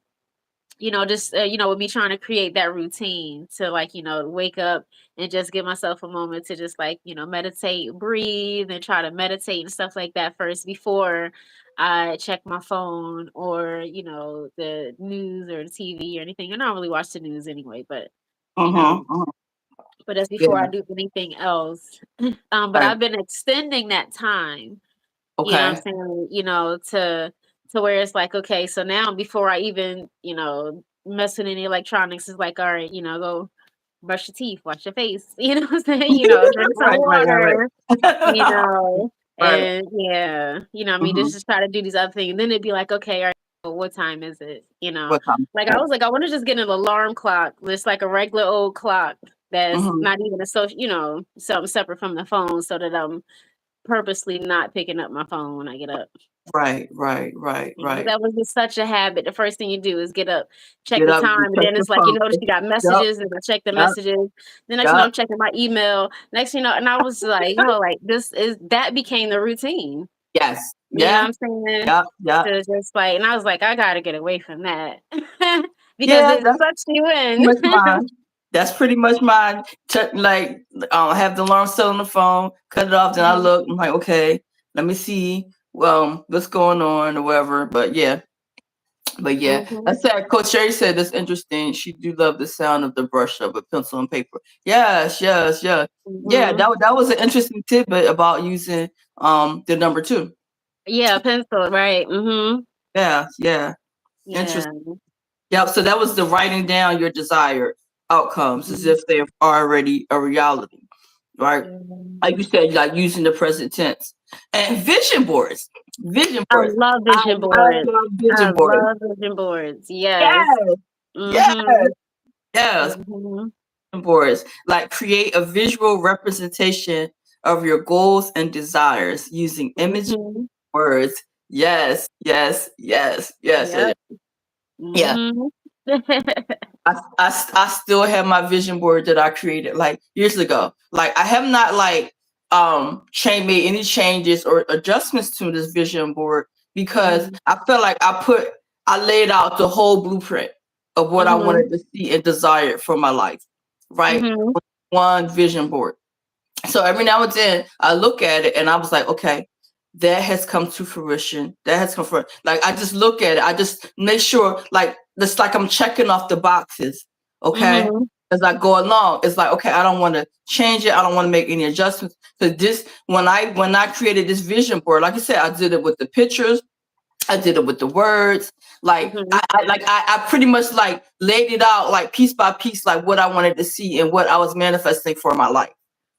just with me trying to create that routine to like, wake up and just give myself a moment to just like, meditate, breathe, and try to meditate and stuff like that first before I check my phone or, the news or the TV or anything. And I don't really watch the news anyway, but you Mhm. know, Mhm. but that's before I Yeah. do anything else. But Right. I've been extending that time, I'm Okay. saying, to where it's like, okay, so now before I even, mess with any electronics, it's like, all right, go brush your teeth, wash your face, you know what I'm saying? Drink some Right. Right. Right. water, Right. Right. and yeah, Mhm. just try to do these other things. Then it'd be like, okay, all right, well, what time is it? What time? Like I Right. was like, I want to just get an alarm clock, just like a regular old clock that's Mhm. not even a social, something separate from the phone so that I'm purposely not picking up my phone when I get up. Right. Right. Right. But Right. that was just such a habit. The first thing you do is get up, check Get the up, time, you and check then your it's like you phone. notice you got Yep. messages, and I check the Yep. messages. The next thing you know, Yep. I'm checking my email. Next thing you know, and I was like, yo, like that became the routine. Yes. You know Yeah. what I'm saying? Yep. Yep. To just like, and I was like, I gotta get away from that because Yeah. it That's sucks you in. pretty much mine. That's pretty much mine. Like, have the alarm set on the phone, cut it off, then I Mhm. look. I'm like, okay, let me see, what's going on or whatever. But yeah, I Mhm. said, Coach Sherry said it's interesting. She do love the sound of the brush of a pencil and paper. Yes, yes, yes. Yeah, Mhm. that was an interesting tidbit about using the number two. Yeah, pencil, right? Mhm. Yeah, yeah, Yeah. interesting. Yep. So that was the writing down your desired outcomes as Mhm. if they're already a reality, right? Mhm. Like you said, like using the present tense and vision boards. Vision I boards. love I vision boards. love I vision boards. love vision boards. Yes. Yes, yes, Mhm. yes. Mhm. Vision boards. Like create a visual representation of your goals and desires using images, Mhm. words. Yes, yes, yes, yes, yes. Yep. Yeah. Mhm. I still have my vision board that I created like years ago. Like I have not like made any changes or adjustments to this vision board because Mhm. I felt like I laid out the whole blueprint of what I Mhm. wanted to see and desired for my life, right? Mhm. One vision board. So every now and then I look at it and I was like, okay, that has come to fruition. That has come from like I just look at it. I just make sure like it's like I'm checking off the boxes. Okay. Mhm. As I go along, it's like, okay, I don't want to change it. I don't want to make any adjustments. Because this when I created this vision board, like I said, I did it with the pictures, I did it with the words. Like Mhm. I pretty much like laid it out like piece by piece, like what I wanted to see and what I was manifesting for my life.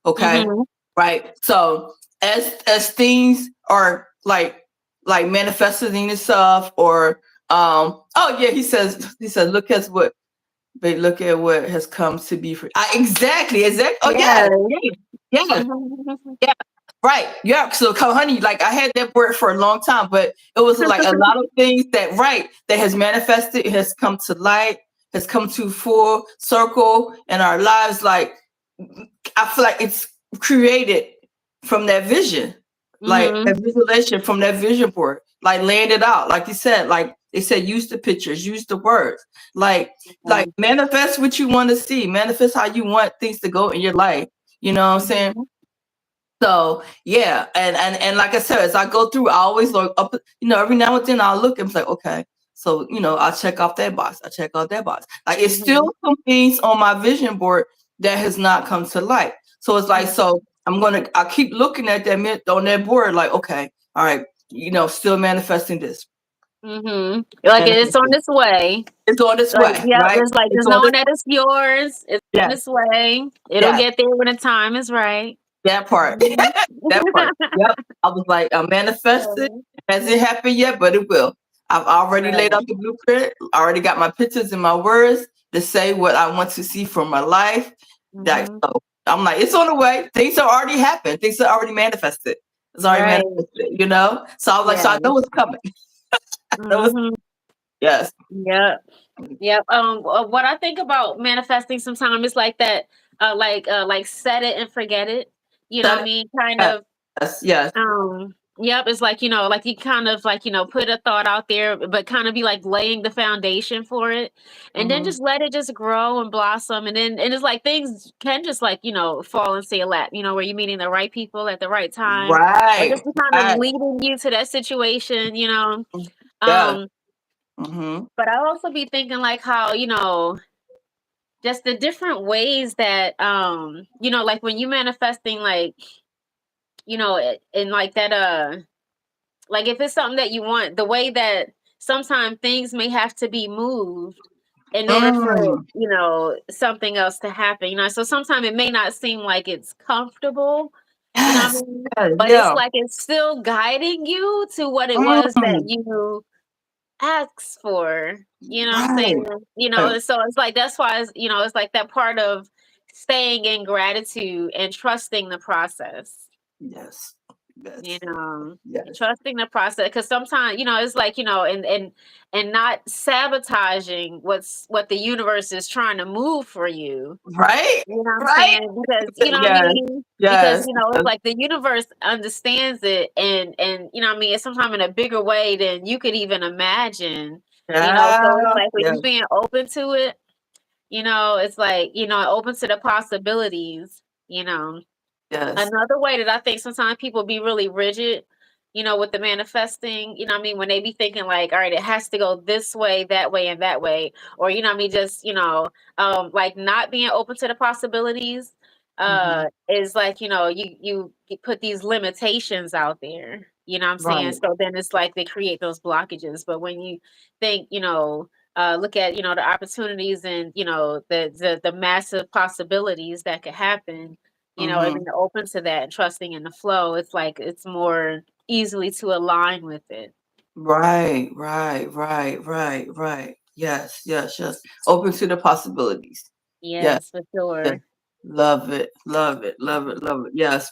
Okay. Mhm. Right. So as things are like manifesting itself or oh yeah, he says look at what has come to be for exactly. Oh yeah. Yes. Yeah. Yeah. Mhm. Yeah. Right. Yeah. So, honey, like I had that word for a long time, but it was like a lot of things that has manifested, has come to light, has come to full circle in our lives. Like I feel like it's created from that vision, like Mhm. that visualization from that vision board, like laying it out, like you said, like they said, use the pictures, use the words, like manifest what you want to see, manifest how you want things to go in your life. You know what I'm saying? Mhm. So yeah, and like I said, as I go through, I always look up. Every now and then I'll look and be like, okay, so I'll check off that box. I check off that box. Like it's Mhm. still some things on my vision board that has not come to light. So it's like, so I keep looking at on that board, like, okay, all right, still manifesting this. Mhm. Like it's on Manifesting. its way. It's on this Like, way, yep, right? it's like It's just on this. knowing that it's yours. It's on Yes, its way. It'll yes, get there when the time is right. that part. Mhm. That part. Yep. I was like, I manifested. Mhm. Hasn't happened yet, but it will. I've already laid Right. out the blueprint. I already got my pictures and my words to say what I want to see from my life. Mhm. So I'm like, it's on the way. Things have already happened. Things are already manifested. It's already Right. manifested. So I was like, so Yeah. I know it's coming. I know it's Mhm. Yes. Yep. Yep. What I think about manifesting sometimes is like that, like set it and forget it. You know what I That mean? Kind yes, of. yes, yes. Yep. It's like, like you kind of like, put a thought out there, but kind of be like laying the foundation for it. And then Mhm. just let it just grow and blossom. And it's like things can just like, fall into your lap, where you're meeting the right people at the right time, or Right, just kind of right. leading you to that situation. Yeah. Um, Mhm. but I also be thinking like how, just the different ways that, like when you manifesting, like, and like that, like if it's something that you want, the way that sometimes things may have to be moved in order for Mm. something else to happen. So sometimes it may not seem like it's comfortable, what I Yes, mean? yes, But it's yeah. like it's still guiding you to what it was that Mm. you asked for. You know what I'm Right, saying? right. So it's like that's why it's like that part of staying in gratitude and trusting the process. Yes, You yes, know, yes. trusting the process, because sometimes it's like and not sabotaging what the universe is trying to move for you. Right, You know what I'm right. saying? Because what I Yes, mean? Because yes, it's yes, like the universe understands it, and what I mean, it's sometimes in a bigger way than you could even imagine. So it's yeah, like when yeah, you being open to it, it's like open to the possibilities. You know, yes. Another way that I think sometimes people be really rigid, with the manifesting, what I mean, when they be thinking like, all right, it has to go this way, that way, and that way, or what I mean, just like not being open to the possibilities, Mhm. is like you put these limitations out there. You know what I'm saying? Right, So then it's like they create those blockages. But when you think, look at the opportunities and the massive possibilities that could happen, and mhm. being open to that and trusting in the flow, it's like it's more easily to align with it. Right, right, right, right, right. Yes, yes, yes. Open to the possibilities. Yes, Yes, for yes. sure. Love it, love it, love it, love it. Yes.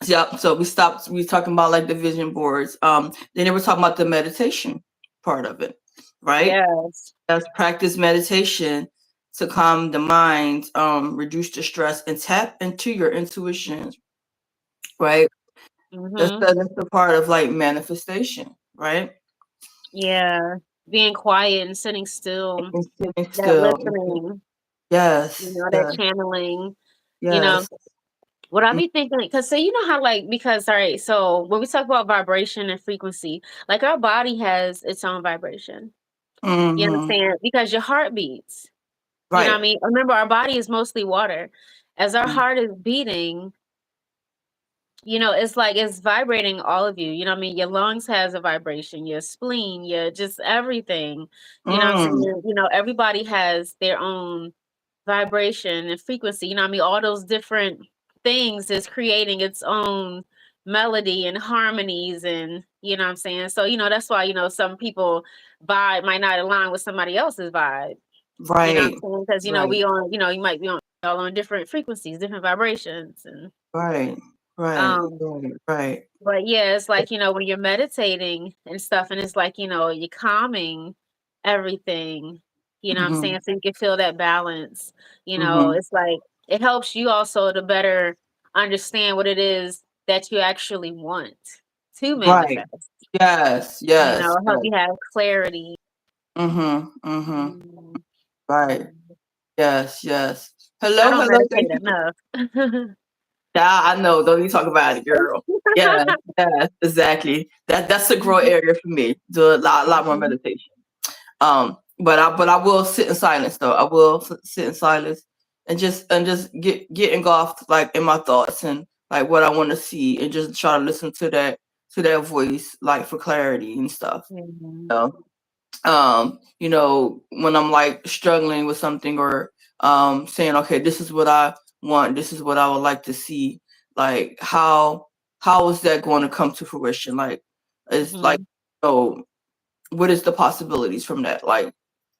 Yep. So we talking about like the vision boards. Then they were talking about the meditation part of it, right? Yes. That's practice meditation to calm the mind, reduce the stress, and tap into your intuition, right? Mm-hmm. That's the part of like manifestation, right? Yeah. Being quiet and sitting still, And sitting that still. listening, Yes, that yes, channeling, you know. yes. What I be thinking, because so how like, because all right, so when we talk about vibration and frequency, like our body has its own vibration. You Mm-hmm. understand? Because your heart beats. You know what I Right. mean? Remember, our body is mostly water. As our heart is beating, it's like it's vibrating all of you. You know what I mean? Your lungs has a vibration, your spleen, your just everything. You know what I'm Mm, saying? Everybody has their own vibration and frequency. You know what I mean? All those different things is creating its own melody and harmonies, and you know what I'm saying? So, that's why, some people vibe might not align with somebody else's vibe. You know what right, I'm saying? Because right, we on, you might be on all on different frequencies, different vibrations, and right, right, um right, right. but yeah, it's like, when you're meditating and stuff, and it's like, you're calming everything, you know what I'm Mm-hmm, saying? So you can feel that balance, mm-hmm. it's like it helps you also to better understand what it is that you actually want to Right. manifest, Yes, yes, help yes. you have clarity. Mm-hmm, mm-hmm. Mm, Right. mm. Yes, yes. I Hello, don't hello. Thank meditate you for enough. yeah, I know. Don't you talk about it, girl. Yeah, yes, exactly. That's a growth area for me. Do a lot more Mhm. meditation. But I will sit in silence though. I will sit in silence and just get engulfed like in my thoughts and like what I want to see and just try to listen to that voice like for clarity and stuff. Mhm. You when I'm like struggling with something or saying, okay, this is what I want, this is what I would like to see, like how is that going to come to fruition? Like it's like Mhm. oh what is the possibilities from that? Like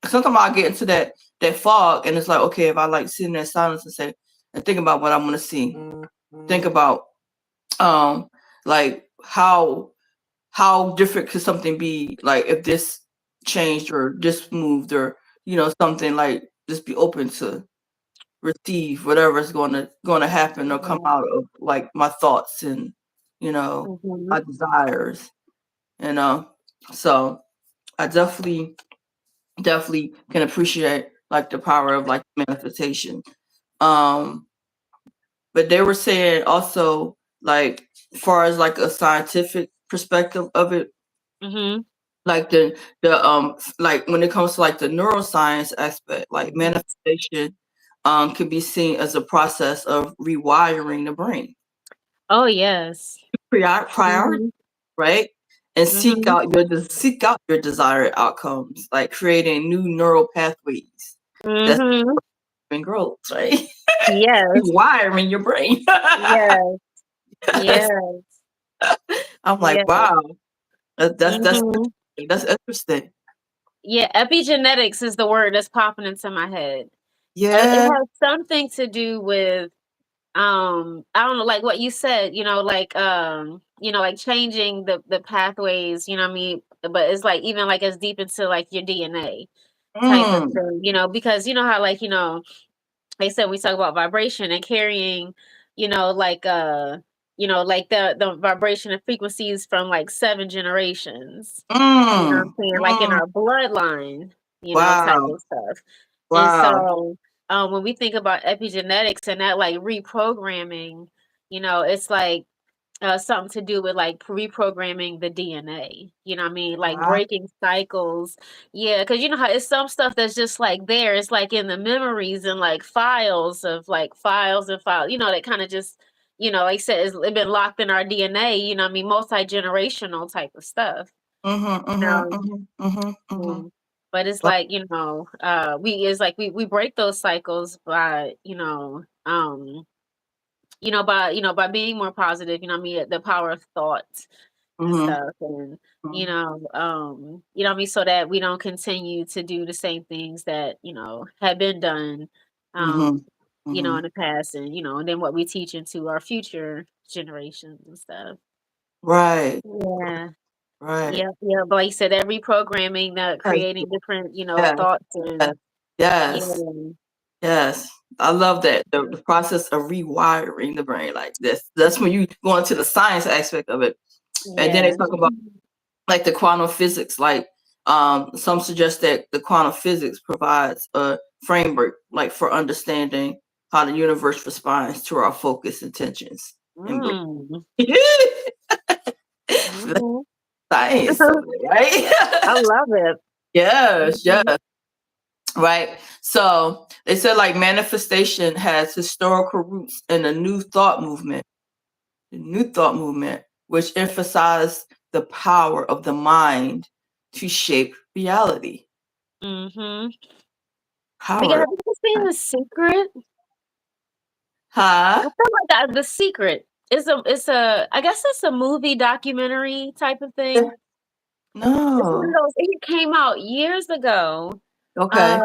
sometimes I get into that fog and it's like, okay, if I like sit in that silence and say and think about what I want to see, think about like how different could something be like if this changed or just moved, or something, like just be open to receive whatever's gonna happen or come out of like my thoughts and my desires. So I definitely can appreciate like the power of like manifestation. But they were saying also, like, as far as like a scientific perspective of it, like the like when it comes to like the neuroscience aspect, like manifestation could be seen as a process of rewiring the brain. Oh yes. Priority, right? And seek out your desired outcomes, like creating new neural pathways that's and growth, right? Yes. Rewiring your brain. Yes. Yes. I'm like, Yes. wow, that's interesting. Yeah, epigenetics is the word that's popping into my head. Yeah. It has something to do with I don't know, like what you said, like like changing the pathways, what I mean? But it's like even like as deep into like your DNA type of thing, because how like, they said we talk about vibration and carrying, like like the vibration and frequencies from like 7 generations. You know what I'm saying? Like in our bloodline, type Wow. of stuff. And Wow. so when we think about epigenetics and that like reprogramming, it's like something to do with like reprogramming the DNA. You know what I mean? Like Wow. breaking cycles. Yeah, because you know how it's some stuff that's just like there. It's like in the memories and like files and files, that kind of just, like I said, it's been locked in our DNA, you know what I mean? Multi-generational type of stuff. But it's like, we break those cycles by, by being more positive, you know what I mean, the power of thought and stuff. And, what I mean, so that we don't continue to do the same things that, have been done, in the past, and, and then what we teach into our future generations and stuff. Right. Yeah. Right. Yeah, yeah, but like you said, that reprogramming, that creating different, Yes. thoughts and Yes. Yes. I love that. The process of rewiring the brain like this. That's when you go into the science aspect of it. And then they talk about like the quantum physics, like some suggest that the quantum physics provides a framework like for understanding how the universe responds to our focus, intentions, and beliefs. Science, right? I love it. Yes, yes. Right. So they said like manifestation has historical roots in the New Thought movement. The New Thought movement, which emphasized the power of the mind to shape reality. Because Power. have you seen The Secret? Huh? I feel like The Secret is I guess it's a movie documentary type of thing. No. It's one of those, it came out years ago. Okay.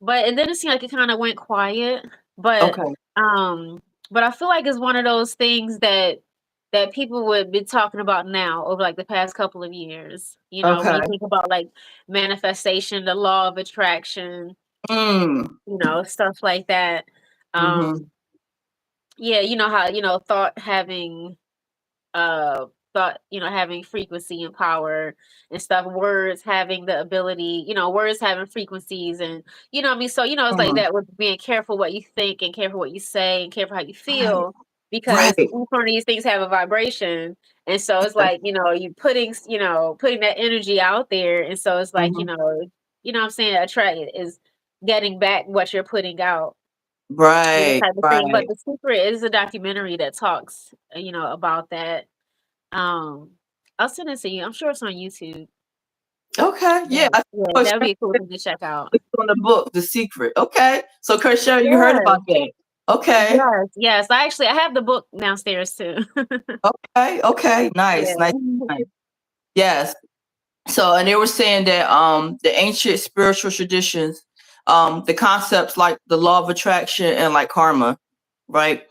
But and then it seemed like it kind of went quiet. But Okay. but I feel like it's one of those things that people would be talking about now over like the past couple of years. When you think about like manifestation, the law of attraction, stuff like that. Yeah, how, thought having having frequency and power and stuff, words having the ability, words having frequencies, and what I mean, so it's like that with being careful what you think and careful what you say and careful how you feel, because each one of these things have a vibration. And so it's like, you putting that energy out there, and so it's like, what I'm saying, attract is getting back what you're putting out. Type of thing. But The Secret is a documentary that talks, about that. I'll send it to you. I'm sure it's on YouTube. Okay. Yeah. That'd be a cool thing to check out. It's on the book, The Secret. Okay. So Kershaw, you heard about that. Okay. Yes. I have the book downstairs too. Okay. Nice. Nice. Yes. So, and they were saying that the ancient spiritual traditions, the concepts like the law of attraction and like karma, right?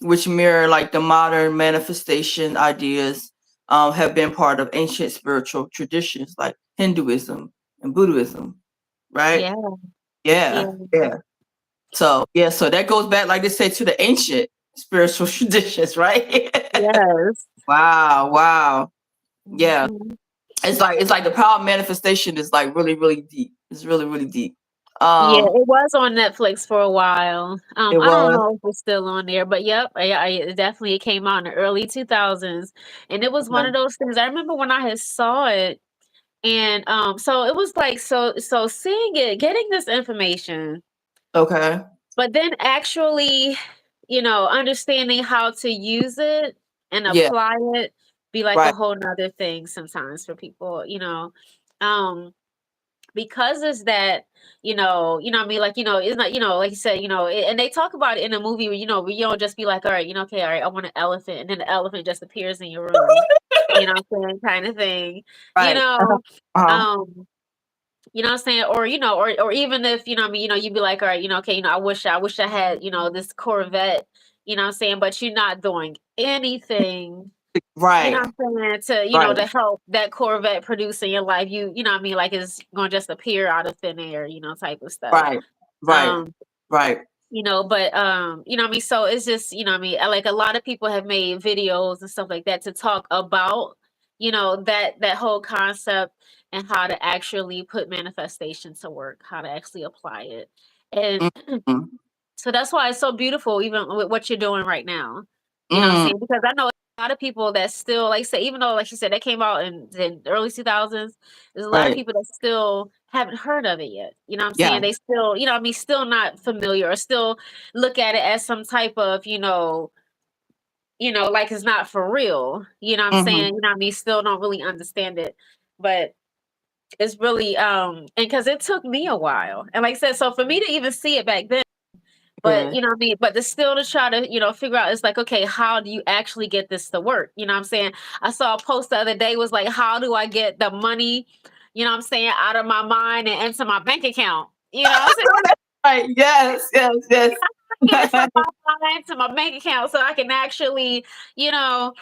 Which mirror like the modern manifestation ideas, have been part of ancient spiritual traditions like Hinduism and Buddhism, right? Yeah. Yeah, yeah. So so that goes back, like they say, to the ancient spiritual traditions, right? Yes. Wow. Yeah. Mhm. It's like the power of manifestation is like really, really deep. It's really, really deep. Yeah, it was on Netflix for a while. It I don't was. know if it's still on there, but yep, it definitely it came out in the early 2000s, and it was one Okay. of those things. I remember when I had saw it, and so it was like so seeing it, getting this information, Okay. but then actually, understanding how to use it and Yeah. apply it be like a Right. whole nother thing sometimes for people. Um, because it's that, what I mean, like, it's not, like you said, and they talk about it in a movie where you don't just be like, all right, okay, all right, I want an elephant, and then the elephant just appears in your room, what I'm saying, kind of thing, you Right. know, Uh-huh. um, what I'm saying, or even if, what I mean, you'd be like, all right, okay, I wish I had, this Corvette, what I'm saying, but you're not doing anything, Right. what I'm saying, Right. to help that Corvette produce in your life, what I mean, like it's gonna just appear out of thin air, type of stuff. Right. Right. Um, Right. but what I mean, so it's just, what I mean, like a lot of people have made videos and stuff like that to talk about, that whole concept and how to actually put manifestation to work, how to actually apply it. And Mm. so that's why it's so beautiful, even with what you're doing right now. You know what I'm Mm. saying? Because I know a lot of people that still, like say, even though, like you said, that came out in the early 2000s, there's a lot of Right. people that still haven't heard of it yet. You know what I'm Yeah. saying? They still, what I mean, still not familiar or still look at it as some type of, like it's not for real. You know what I'm saying? Mm-hmm. What I mean? Still don't really understand it. But it's really, and because it took me a while. And like I said, so for me to even see it back then, but Good. what I mean, but to still to try to, figure out, it's like, okay, how do you actually get this to work? You know what I'm saying? I saw a post the other day was like, how do I get the money, what I'm saying, out of my mind and into my bank account? You know what I'm saying? Right. Yes. Get it from my mind to my bank account so I can actually, you know,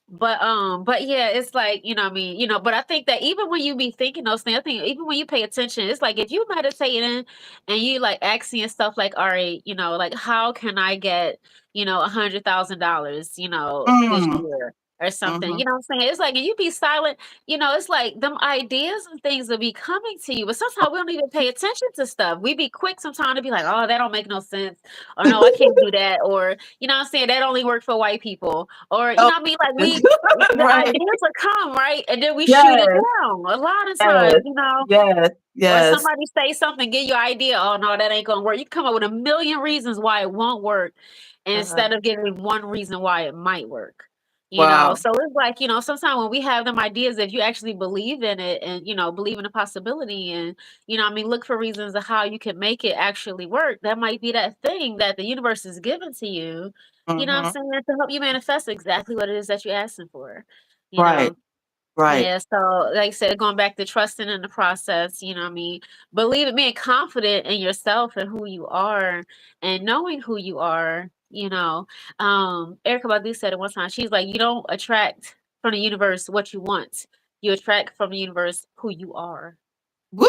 but yeah, it's like, what I mean, but I think that even when you be thinking those things, I think even when you pay attention, it's like if you meditating and you like asking stuff like, all right, like how can I get, $100,000, this Mm. year or something, Mm-hmm. you know what I'm saying? It's like, and you be silent, it's like them ideas and things will be coming to you, but sometimes we don't even pay attention to stuff. We be quick sometimes to be like, oh, that don't make no sense. Or no, I can't do that. Or, what I'm saying, that only work for white people. Or, Oh, what I mean, like the right. ideas will come, right? And then we shoot it Yes. down a lot of Yes. times, Yes. or Yes. somebody say something, give you an idea. Oh no, that ain't gonna work. You come up with a million reasons why it won't work Uh-huh. instead of giving one reason why it might work. Wow. So it's like, sometimes when we have them ideas, if you actually believe in it and, believe in the possibility and, I mean, look for reasons of how you can make it actually work, that might be that thing that the universe is giving to you, what I'm Mm-hmm. saying, to help you manifest exactly what it is that you're asking for, you Right. know. Right. Yeah, so like I said, going back to trusting in the process, what I mean, believe it, being confident in yourself and who you are and knowing who you are, Erica Badu said it one time. She's like, you don't attract from the universe what you want. You attract from the universe who you are. Woo!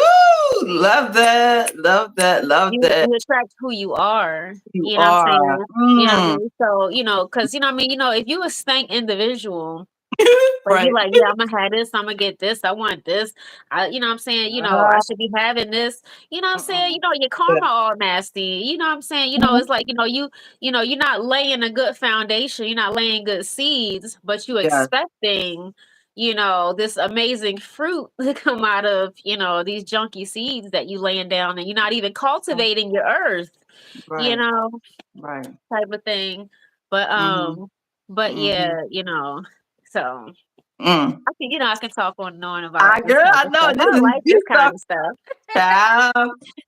Love that. Love that. Love You that. you attract who you are. You You know what I'm are. saying? You know what I Mm. mean? So, because I mean, if you a stank individual, but you Right. like, yeah, Imma have this, Imma get this, I want this. You know what I'm saying? I Uh, should be having this. You know what I'm saying? mm-mm. Your Yeah. karma all nasty. You know what I'm saying? Mhm. It's like, you're not laying a good foundation, you're not laying good seeds, but you Yes. expecting, this amazing fruit to come out of, these junky seeds that you laying down and you're not even Mm. cultivating your earth, you Right. know, Right. type of thing. But Mm-hmm. Mm-hmm. yeah, so Mm. I can talk on and on I about this girl, type I of know stuff. this I is like good this stuff. kind of stuff.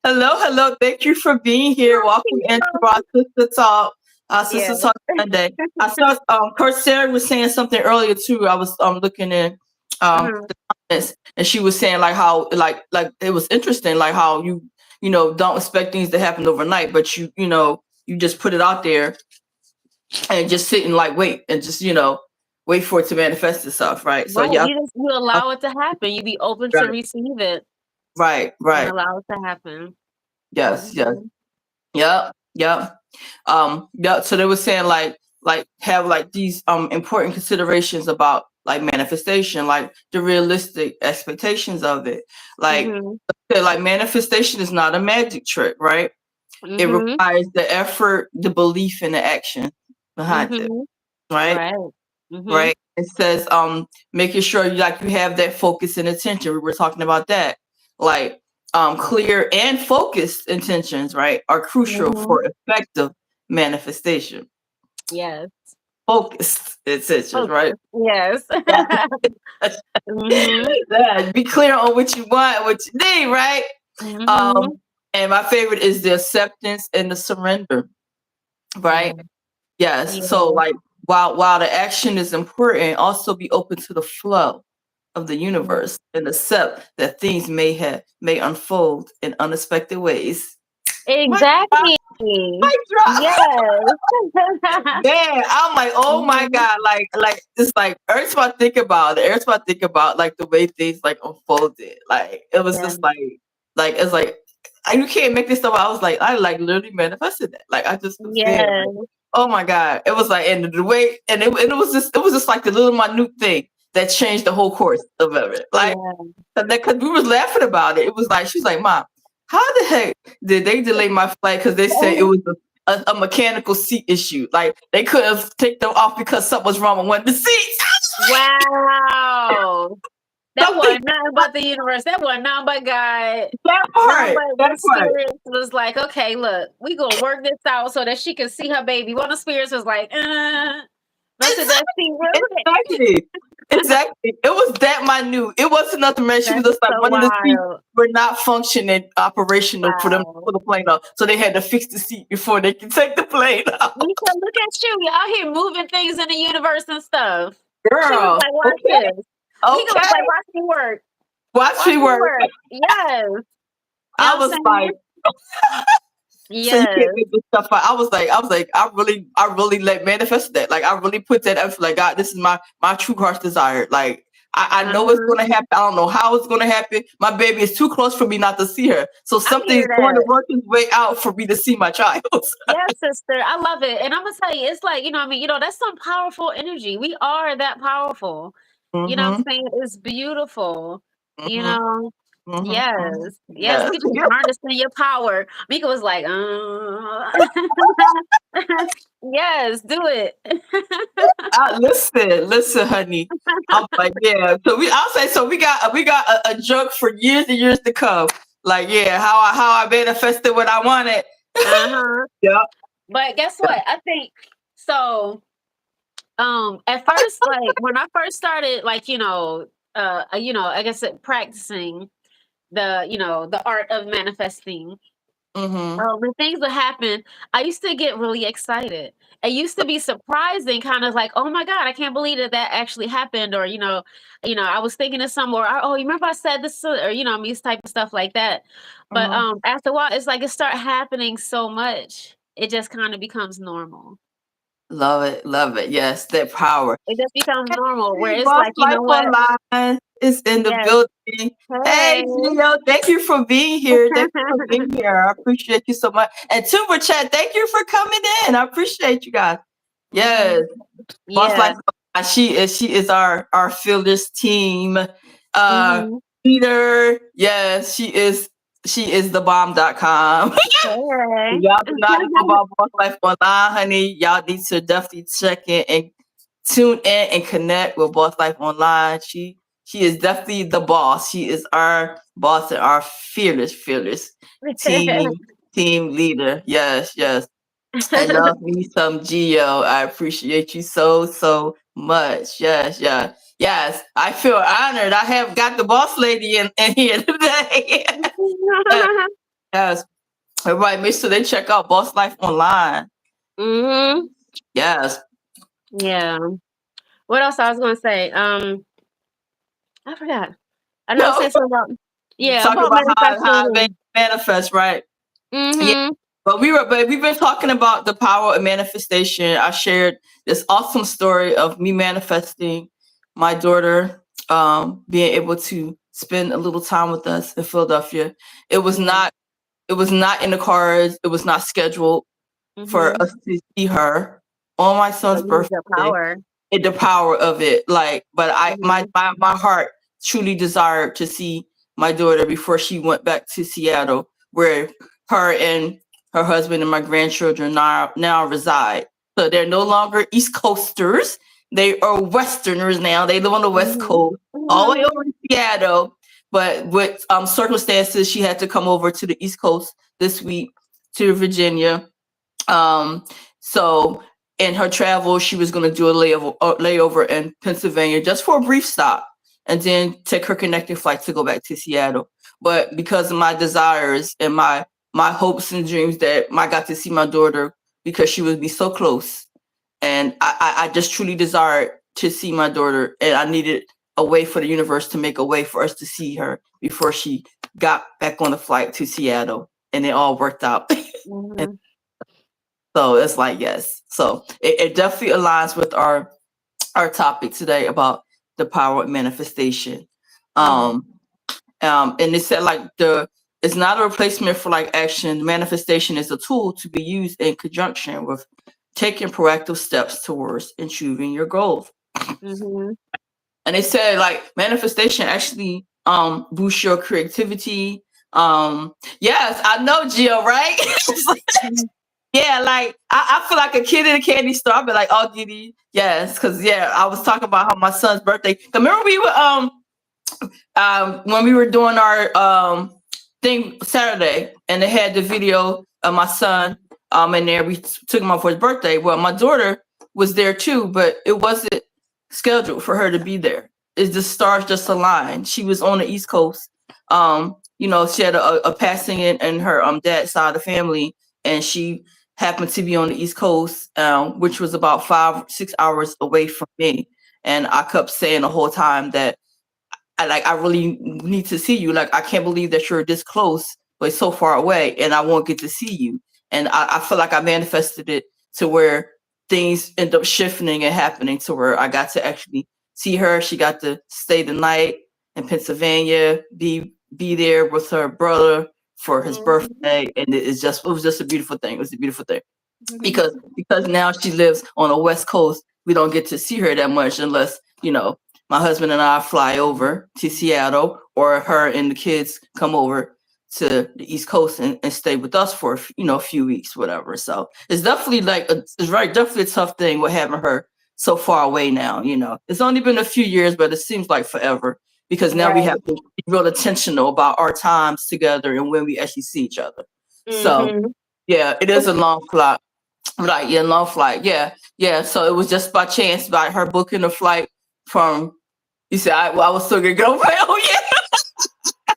Hello. Thank you for being here. Welcome into our Sister Talk. Yeah. Sister Talk Sunday. I saw Sarah was saying something earlier too. I was looking in Mhm. the comments, and she was saying like how like it was interesting, like how you don't expect things to happen overnight, but you just put it out there and just sit and like wait and just wait for it to manifest itself, right? So Right. yeah, You allow it to happen. You be open to right, receive it right, and right. allow it to happen. Yes, yes. Mhm. Yep, yep. Yeah, so they were saying like have like these important considerations about like manifestation, like the realistic expectations of it. Like Mhm. like manifestation is not a magic trick, right? It Mhm. requires the effort, the belief, and the action behind it, Mhm. right? Right. Mhm. Right. It says making sure you have that focus and attention. We were talking about that. Like clear and focused intentions, right, are crucial Mhm. for effective manifestation. Yes. Focused intentions, right? Focus. Yes. Yeah. Mhm. Yeah, be clear on what you want, what you need, right? Mhm. And my favorite is the acceptance and the surrender, Yeah. right? Yes. So Yeah. like while the action is important, also be open to the flow of the Yeah. universe and accept that things may unfold in unexpected ways. Mic drop, Exactly. mic drop. Yes. Man, I'm like, oh my Mhm. God, like it's like every time I think about it, every time I think about like the way things like unfolded, like it was Yeah. just like it's like you can't make this stuff. I was like, I like literally manifested that. Like I just was there. Like, Yes. oh my God. It was like and the way and it was just like the little minute thing that changed the whole course of it. Like Yeah. because we was laughing about it. It was like she's like, Mom, how the heck did they delay my flight? Because they said it was a mechanical seat issue. Like they could have taken them off because something was wrong with one of the seats. Wow. That Something wasn't nothing but the universe. That wasn't nothing but God. that Nothing part. but That the part. spirits was like, okay, look, we gonna work this out so that she can see her baby. One of the spirits was like, mess with that seat real quick. Exactly. Exactly. It was that minute. It wasn't nothing, man. She was That's just like so one of the seats wild. were not functioning operational for them to Wow. put the plane up. So they had to fix the seat before they can take the plane out. We said, look at you. You're out here moving things in the universe and stuff. She was Girl. like, watch Okay. this. Mika was Okay. like, watch me work. Watch Watch me me work. work. Yes. You know I what was I'm like, saying? so you can't Yes. make this stuff up. I really like manifest that. Like I really put that effort. Like God, this is my true heart's desire. Like I know it's Uh-huh. gonna happen. I don't know how it's gonna happen. My baby is too close for me not to see her. So I something's hear going to that. work its way out for me to see my child. Yes, sister. I love it. And I'm gonna tell you, it's like, you know what I mean? You know, that's some powerful energy. We are that powerful. You know what Mm-hmm. I'm saying? It's beautiful. You Mm-hmm. know? Mm-hmm. Yes. Mm-hmm. Yes. You Yes. can just harness your power. Mika was like, yes, do it. Listen, honey. I'm like, yeah. So I'll say, so we got a joke for years and years to come. Like, yeah, how I manifested what I wanted. Uh-huh. Yeah. But guess what? I think so. At first, like when I first started, like, I guess practicing the art of manifesting. Mm-hmm. When things would happen, I used to get really excited. It used to be surprising, kind of like, oh my God, I can't believe that that actually happened. Or, I was thinking of somewhere, oh, you remember I said this, or, these type of stuff like that. But Mm-hmm. after a while, it's like it start happening so much, it just kind of becomes normal. Love it. Love it. Yes, that power. It just becomes normal where Hey, it's Boss like, you Life know what? Online is in the Yes. building. Hey, Hey. Gio, thank you for being here. Thank you for being here. I appreciate you so much. And Tuber Chat, thank you for coming in. I appreciate you guys. Yes, Mhm. Boss Yeah. Life Online. She is our fearless team Mhm. leader. Yes, she is the bomb.com. Hey. Y'all do not know about Boss Life Online, honey. Y'all need to definitely check in and tune in and connect with Boss Life Online. She is definitely the boss. She is our boss and our fearless team team leader. Yes, yes. I love me some Geo. I appreciate you so much. Yes, yeah. Yes. I feel honored. I have got the boss lady in here today. Yes. Everybody make sure they check out Boss Life Online. Mhm. Yes. Yeah. What else I was gonna say? I forgot. I know I No, said something about you yeah, talking about about how I manifesting. manifest, right? Yeah, Mhm. But we've been talking about the power of manifestation. I shared this awesome story of me manifesting my daughter being able to spend a little time with us in Philadelphia. It was not in the cards. It was not scheduled for us to see her on my son's birthday. The power. The power of it, like, but my heart truly desired to see my daughter before she went back to Seattle, where her and her husband and my grandchildren now reside. So they're no longer East Coasters; they are Westerners now. They live on the West Coast, all the way over in Seattle. But with circumstances, she had to come over to the East Coast this week to Virginia. So in her travel, she was going to do a layover in Pennsylvania just for a brief stop, and then take her connecting flight to go back to Seattle. But because of my desires and my hopes and dreams that I got to see my daughter because she would be so close, and I just truly desired to see my daughter, and I needed a way for the universe to make a way for us to see her before she got back on the flight to Seattle, and it all worked out. So it's like, yes. So it definitely aligns with our topic today about the power of manifestation. And it said like it's not a replacement for like action. Manifestation is a tool to be used in conjunction with taking proactive steps towards achieving your goals. And they said like manifestation actually boosts your creativity. Yes, I know, Jill, right? Yeah, like I feel like a kid in a candy store. I'll be like, "Oh, Didi, yes," because I was talking about how my son's birthday. Remember we were when we were doing our thing Saturday, and they had the video of my son in there. We took him out for his birthday. Well, my daughter was there too, but it wasn't scheduled for her to be there. It's the stars just aligned. She was on the East Coast. She had a passing in her dad's side of the family, and she happened to be on the East Coast, which was about 5-6 hours away from me. And I kept saying the whole time that I really need to see you. Like, I can't believe that you're this close, but so far away, and I won't get to see you. And I feel like I manifested it to where things end up shifting and happening to where I got to actually see her. She got to stay the night in Pennsylvania, be there with her brother for his birthday, and it was just a beautiful thing. It was a beautiful thing because now she lives on the West Coast. We don't get to see her that much unless my husband and I fly over to Seattle, or her and the kids come over to the East Coast and stay with us for a few weeks, whatever. So it's definitely definitely a tough thing with having her so far away now. It's only been a few years, but it seems like forever. Because now we have to be real intentional about our times together and when we actually see each other. So, yeah, it is a long flight. Long flight. Yeah. So it was just by chance, by her booking a flight from, you said, I was still going to go. Oh, yeah.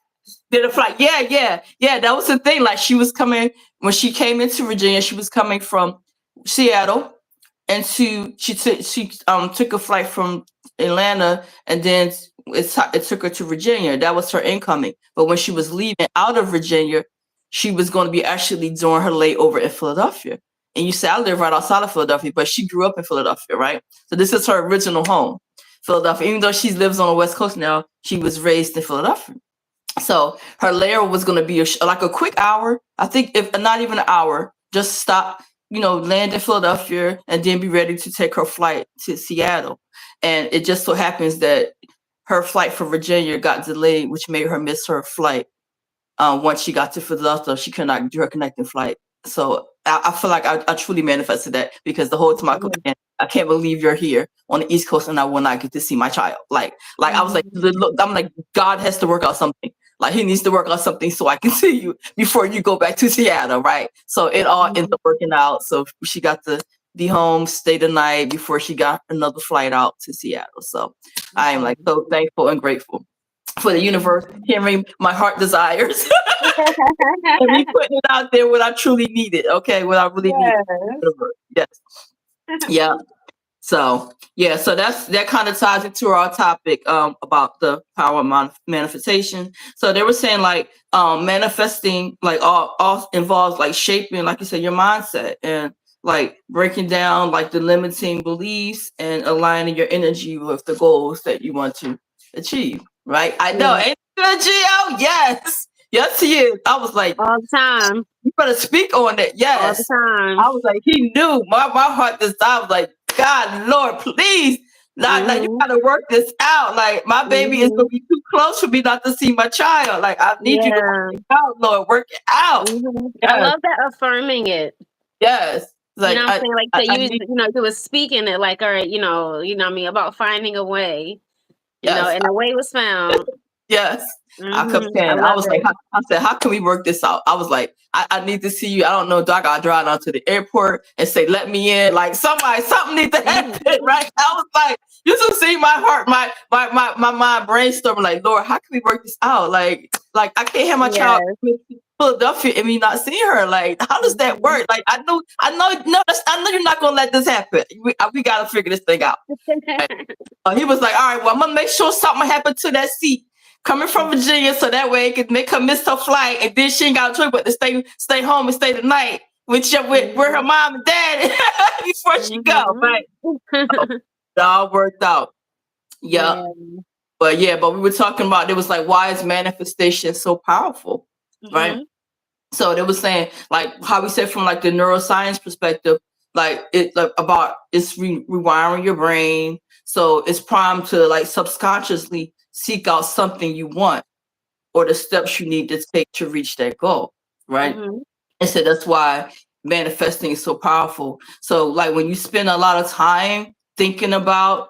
Did a flight. Yeah. That was the thing. Like, she was coming, when she came into Virginia, she was coming from Seattle. And she took a flight from Atlanta, and then it took her to Virginia. That was her incoming. But when she was leaving out of Virginia, she was going to be actually doing her layover in Philadelphia. And you say, I live right outside of Philadelphia, but she grew up in Philadelphia, right? So this is her original home, Philadelphia. Even though she lives on the West Coast now, she was raised in Philadelphia. So her layover was going to be like a quick hour. I think if not even an hour, just stop, land in Philadelphia and then be ready to take her flight to Seattle. And it just so happens that her flight for Virginia got delayed, which made her miss her flight. Once she got to Philadelphia, she could not do her connecting flight. So I feel like I truly manifested that, because the whole time I can't believe you're here on the East Coast and I will not get to see my child. Like I was like, look, I'm like, God has to work out something. Like, he needs to work out something so I can see you before you go back to Seattle, right? So it all ended up working out. So she got to be home, stay the night before she got another flight out to Seattle. So I am like so thankful and grateful for the universe hearing my heart desires and me putting it out there what I truly needed. Okay, what I really needed. Yes. Yeah. So yeah, so that kind of ties into our topic about the power of manifestation. So they were saying like manifesting like all involves like shaping, like you said, your mindset and like breaking down like the limiting beliefs and aligning your energy with the goals that you want to achieve. Right? I know, Yeah. ain't it, Gio? Yes, yes, he is. I was like, All the time. you better speak on it. All the Yes. time. I was like, he knew my heart this time. I was like, God, Lord, please, not like you Mhm. gotta work this out. Like my baby is gonna Mhm. be too close for me not to see my child. Like I need you to work Yeah. it out, Lord, work it out. Mhm. I Yes, love that affirming it. yes. You know Like what I'm saying? Like that I you need you was speaking it like, all right, what I mean, about finding a way, yes. and a way was found. Yes, I kept I saying, I love was like, it. I said, how can we work this out? I was like, I need to see you. I don't know, Doc. I'll drive down to the airport and say, let me in. Like something needs to happen, right? I was like, you should see my heart, my mind brainstorming, like, Lord, how can we work this out? Like I can't have my child Yes. in Philadelphia and me not see her. Like, how does that Mhm. work? Like, I know, no, I know you're not gonna let this happen. We gotta figure this thing out. He was like, all right, well, I'm gonna make sure something happened to that seat coming from Virginia, so that way it could make her miss her flight, and then she ain't got a choice but to stay home and stay the night with her Mhm. mom and dad before she go. But Mhm. it all worked out. Yep. Yeah. But we were talking about it was like why is manifestation so powerful, right? Mhm. So they were saying like how we said from like the neuroscience perspective, like it like about it's rewiring your brain, so it's primed to like subconsciously seek out something you want or the steps you need to take to reach that goal, right? Mhm. And so that's why manifesting is so powerful. So like when you spend a lot of time thinking about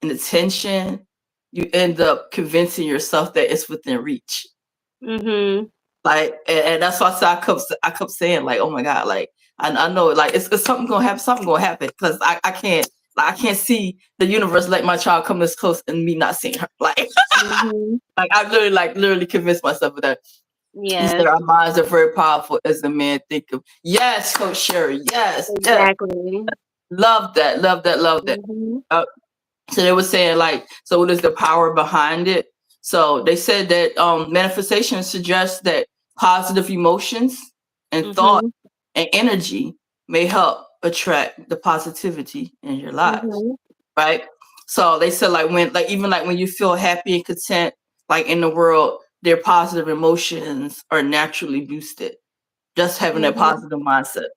and attention, you end up convincing yourself that it's within reach. Mhm. Like, and that's why I kept saying like, oh my God, like I know like it's something gonna happen, because I can't see the universe let my child come this close and me not seeing her. Like Mhm. like I literally convinced myself of that. He Yes. said our minds are very powerful as the man think of. Yes, Coach Sherry. Yes, yes. Exactly. Love that. Love that. Love that. Mhm. Uh, so they were saying like, so what is the power behind it? So they said that manifestation suggests that positive emotions and thought Mhm. and energy may help attract the positivity in your lives, Mhm. right? So they said like when like even like when you feel happy and content like in the world, their positive emotions are naturally boosted. Just having that Mhm. positive mindset,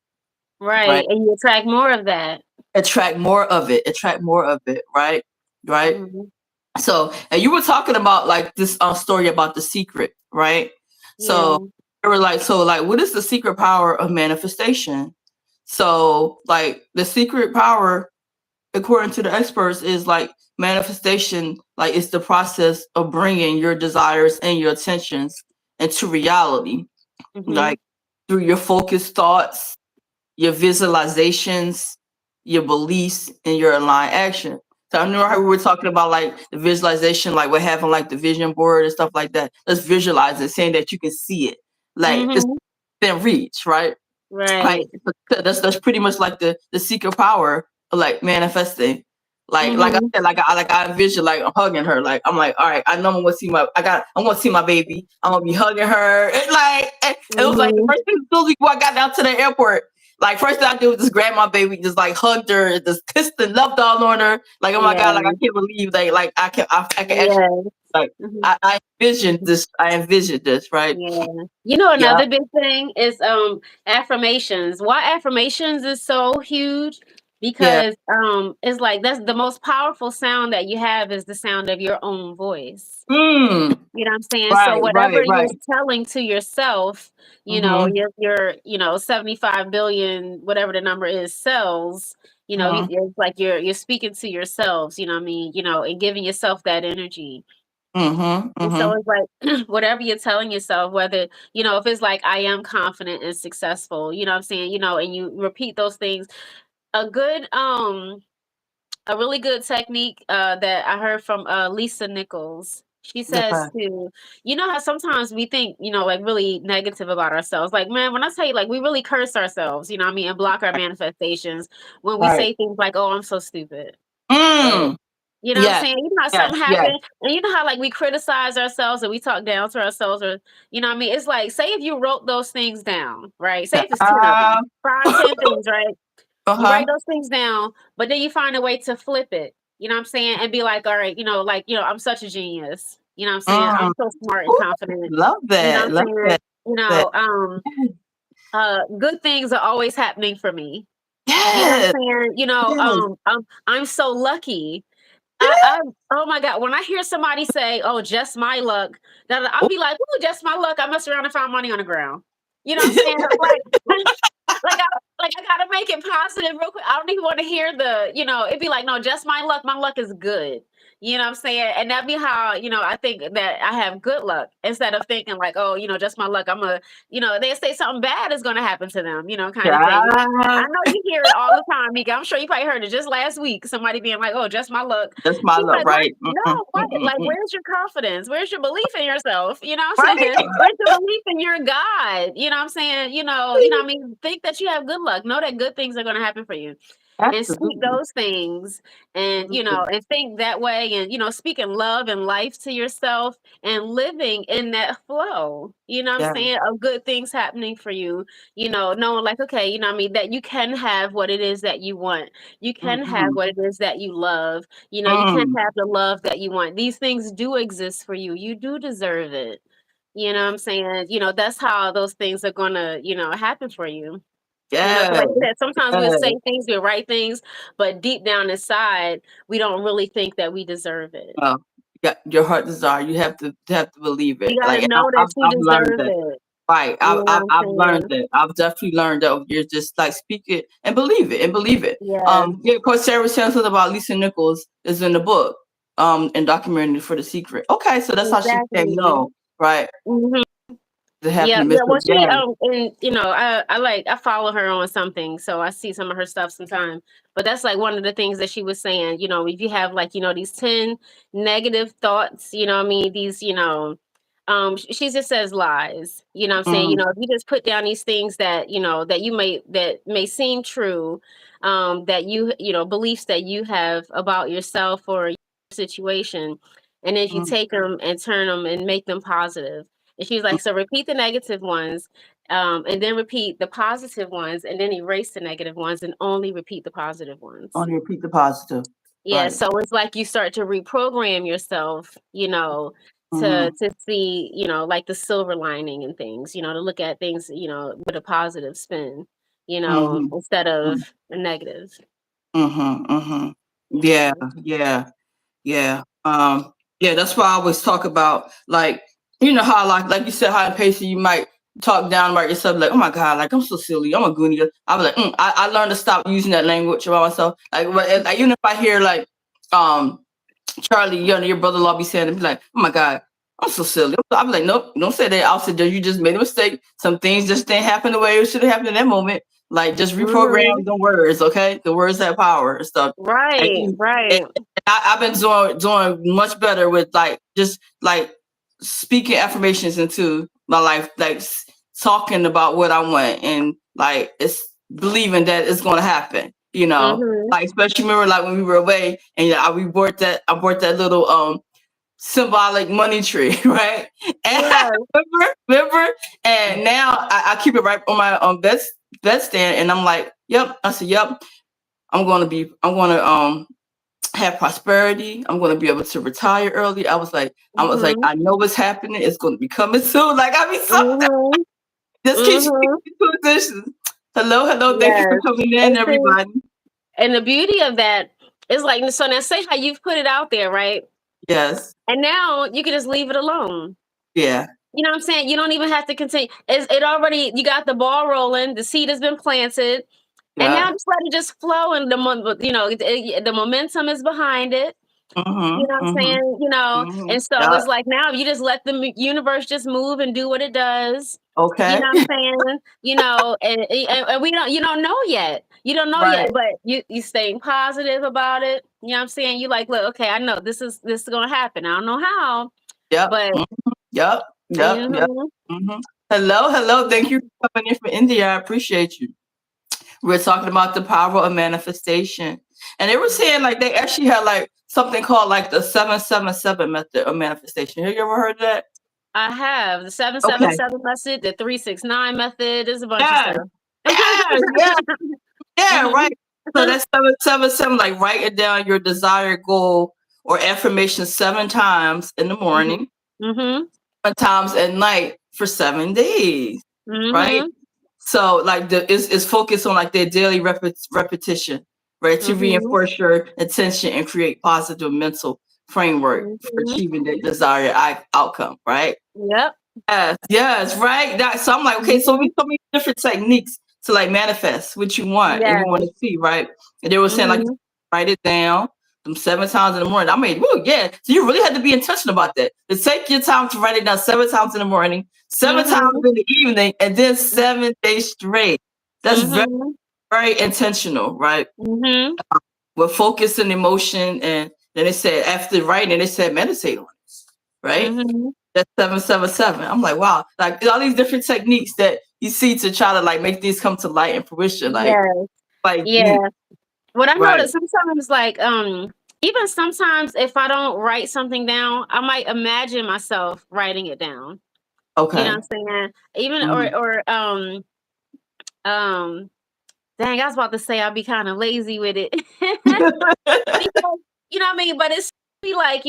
right? Right, and you attract more of that. Attract more of it. Attract more of it, right? Right. Mhm. So, and you were talking about like this story about the secret, right? Yeah. So they were like, so like, what is the secret power of manifestation? So, like, the secret power, according to the experts, is like manifestation, like it's the process of bringing your desires and your intentions into reality, Mhm. like through your focused thoughts, your visualizations, your beliefs, and your aligned action. So I remember how we were talking about like the visualization, like we're having like the vision board and stuff like that. Let's visualize it, saying that you can see it, like it's Mhm. within reach, right? Right. Right. That's pretty much like the secret power of like manifesting. Like I Mhm. said, I envision like I'm hugging her. Like I'm like, all right, I know I'm gonna see my baby. I'm gonna be hugging her. It was like the Mhm. first thing before I got down to the airport. Like first thing I did was just grab my baby, just like hugged her, just kissed and loved all on her. Like oh my God, like I Yeah. can't believe I can actually Yeah. like Mhm. I envisioned this. I envisioned this, right? Yeah. Yeah. Another big thing is affirmations. Why affirmations is so huge? Yeah. Because it's like that's the most powerful sound that you have is the sound of your own voice. Mm. You know what I'm saying? So Right, whatever right, you're right. telling to yourself, Mhm. your 75 billion, whatever the number is, cells, Mhm. it's like you're speaking to yourselves, you know what I mean, and giving yourself that energy. Mhm. And so Mhm. it's like whatever you're telling yourself, whether, if it's like I am confident and successful, you know what I'm saying, and you repeat those things. A good a really good technique that I heard from Lisa Nichols. She says Okay. to, you know how sometimes we think, like really negative about ourselves. Like, man, when I tell you, like, we really curse ourselves, what I mean, and block our manifestations when we Right. say things like, oh, I'm so stupid. Right. Mm. You know what I'm Yes. saying? You know how Yes. something Yes. happened, and you know how like we criticize ourselves and we talk down to ourselves, or you know what I mean? It's like, say if you wrote those things down, right? Say if it's 10 of them, Uh, 5, 10 things, right? You uh-huh. write those things down, but then you find a way to flip it. You know what I'm saying? And be like, all right, I'm such a genius. You know what I'm saying? I'm Mm. so smart and Ooh, confident. love You know that. what Love I'm saying? that. You That. know, good things are always happening for me. You know what Yes. I'm saying? Yes. I'm so lucky. Oh my God, when I hear somebody say, "Oh, just my luck," that I'll be like, "Oh, just my luck." I messed around and found money on the ground. You know what I'm saying? Like, I gotta make it positive real quick. I don't even want to hear it'd be like, no, just my luck. My luck is good. You know what I'm saying? And that'd be how, I think that I have good luck instead of thinking like, oh, just my luck. They say something bad is gonna happen to them, kind of thing. I Child. know you hear it all the time, Mika. I'm sure you probably heard it just last week. Somebody being like, "Oh, just my luck." That's my She's love, like, "What? right? Mm-mm, No, what? mm-mm, Like, mm. where's your confidence? Where's your belief in yourself? You know what I'm saying? Right? Where's your belief in your God? You know what I'm saying? You know what I mean? Think that you have good luck. Know that good things are going to happen for you, and speak Absolutely. those things, and Absolutely. and think that way, and speaking love and life to yourself, and living in that flow. You know what I'm Yeah. saying? Of good things happening for you. Knowing like, okay, you know what I mean, that you can have what it is that you want. You can have Mm-hmm. what it is that you love. You can Mm. have the love that you want. These things do exist for you. You do deserve it. You know what I'm saying? That's how those things are gonna, happen for you. So Yes. like I said, sometimes we'll Yes. say things, we'll write things, but deep down inside, we don't really think that we deserve it. Well, yeah, your heart desire. You have to believe You it. gotta Like, and know that you I've learned deserve that. it. Right. You I've, know what I've I'm I've learned saying? that. I've definitely learned that you're just like speak it and believe it and believe it. Yes. Yeah, of course Sarah was telling us about Lisa Nichols is in the book, and documentary for The Secret. Okay, so that's how she became Exactly. known, right? Mhm. It Yeah, happened to Miss yeah. Well, she McGann. and I follow her on something, so I see some of her stuff sometime. But that's like one of the things that she was saying. If you have like these 10 negative thoughts, what I mean, these she just says lies. You know what I'm saying? Mm, If you just put down these things that that may seem true, that beliefs that you have about yourself or your situation, and if you mm, take them and turn them and make them positive. And she's mm. like, so repeat the negative ones, and then repeat the positive ones, and then erase the negative ones, and only repeat the positive ones. Only repeat the positive. Yeah, Right. so it's like you start to reprogram yourself, Mm-hmm. to see, like the silver lining and things, to look at things, with a positive spin, Mm-hmm. instead of a negative. Mm-hmm. Mm-hmm. Yeah. Yeah. Yeah. Yeah. Yeah, that's why I always talk about like, how like you said, how in patient you might talk down about yourself, like, oh my God, like I'm so silly, I'm a goonie. I was like, I learned to stop using that language about myself. Like even if I hear like Charlie, your brother-in-law be saying it, be like, oh my God, I'm so silly. I'm like, nope, don't say that. I'll say that you just made a mistake. Some things just didn't happen the way it should have happened in that moment. Like just Hmm. reprogram the words, okay? The words have power and stuff. And, Right, and right. I've been doing much better with like just like speaking affirmations into my life, like talking about what I want and like it's believing that it's gonna happen. Hmm. Like especially remember like when we were away and I bought that little symbolic money tree, right? And Yeah. remember, and now I keep it right on my bed stand, and I'm like, yep. I said, yep. I'm gonna have prosperity. I'm gonna be able to retire early. I was like, Hmm. I know what's happening. It's gonna be coming soon. Like I mean, so Hmm. just keep Hmm. speaking to positions. Hello, hello. Thank you for Yes. coming in, And see, everybody. and the beauty of that is like, so now say how you've put it out there, right? Yes. And now you can just leave it alone. Yeah. You know what I'm saying? You don't even have to continue. It already, you got the ball rolling, the seed has been planted, and now Yeah. just let it just flow. And the momentum is behind it. You Mm-hmm. know what I'm Mm-hmm. saying? Mm-hmm. And so Yeah. it's like now you just let the universe just move and do what it does. You Okay. know what I'm saying? And you don't know yet. You don't know yet, Right. but you staying positive about it. You know what I'm saying? You like, look, okay, I know this is gonna happen. I don't know how, Yep. But Yep. Yep. Yep. mhm, Hello. Hello. Thank you for coming in from India. I appreciate you. We're talking about the power of manifestation. And they were saying like they actually had like something called like the 777 method of manifestation. Have you ever heard of that? I have the Okay. 777 method, the 369 method. There's a bunch of Yes. stuff. Yes. Yes. Yeah, Mhm, right. So that's 777, like writing down your desired goal or affirmation 7 times in the mhm, morning, mhm, 7 times at night for 7 days, right? mhm, So like it's focused on like their daily repetition, right? To mhm, reinforce your intention and create positive mental framework for mhm. achieving the desired outcome, right? Yep. Yes, yes, right. So I'm like, okay, so Mhm. we so many different techniques to like manifest what you want and we want Yes. to see, right? And they were saying like Mhm. write it down them 7 times in the morning. I mean, woo, yeah. So you really had to be intentional about that. To take your time to write it down 7 times in the morning, 7 times Mhm. in the evening, and then 7 days straight. That's very, Mhm. very intentional, right? Mhm. With focus and emotion. And then they said after writing, they said meditate on it, right? Mhm. That's 777. I'm like, wow, like all these different techniques that you see to try to like make these come to light and fruition, Yes. like deep, Yeah. What I right? noticed sometimes, like, even sometimes if I don't write something down, I might imagine myself writing it down. You know Okay. what I'm saying? Even Mhm. um, dang, I was about to say I'll be kind of lazy with it. Because, you know what I mean? But it's be like,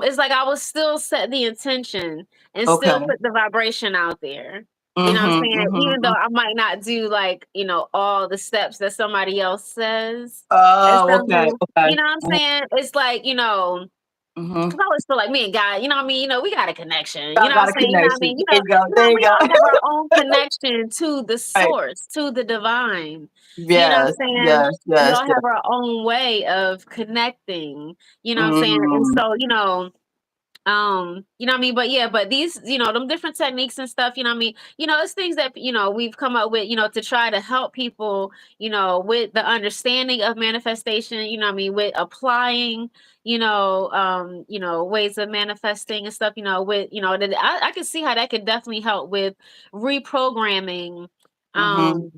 it's like I will still set the intention and still Okay. put the vibration out there. You know what I'm Mhm. saying? Even though Mhm. I might not do like, all the steps that somebody else says or Oh, okay. something. Okay. You know what I'm saying? It's like, Mhm. because I always feel like me and God, you know what I mean? We got a connection. You Y'all know what I'm got a saying? You know what I connection. mean? There you go. There you We go. all have our own connection to the Right. source, to the divine. You know what I'm Yes. saying? Yes. We Yes. all Yes. have our own way of connecting. You know what I'm saying? And Mm. so, you know what I mean? But yeah, but these, them different techniques and stuff, you know what I mean? It's things that, we've come up with, to try to help people, with the understanding of manifestation, you know what I mean, with applying, ways of manifesting and stuff, with, that I can see how that could definitely help with reprogramming, Mhm.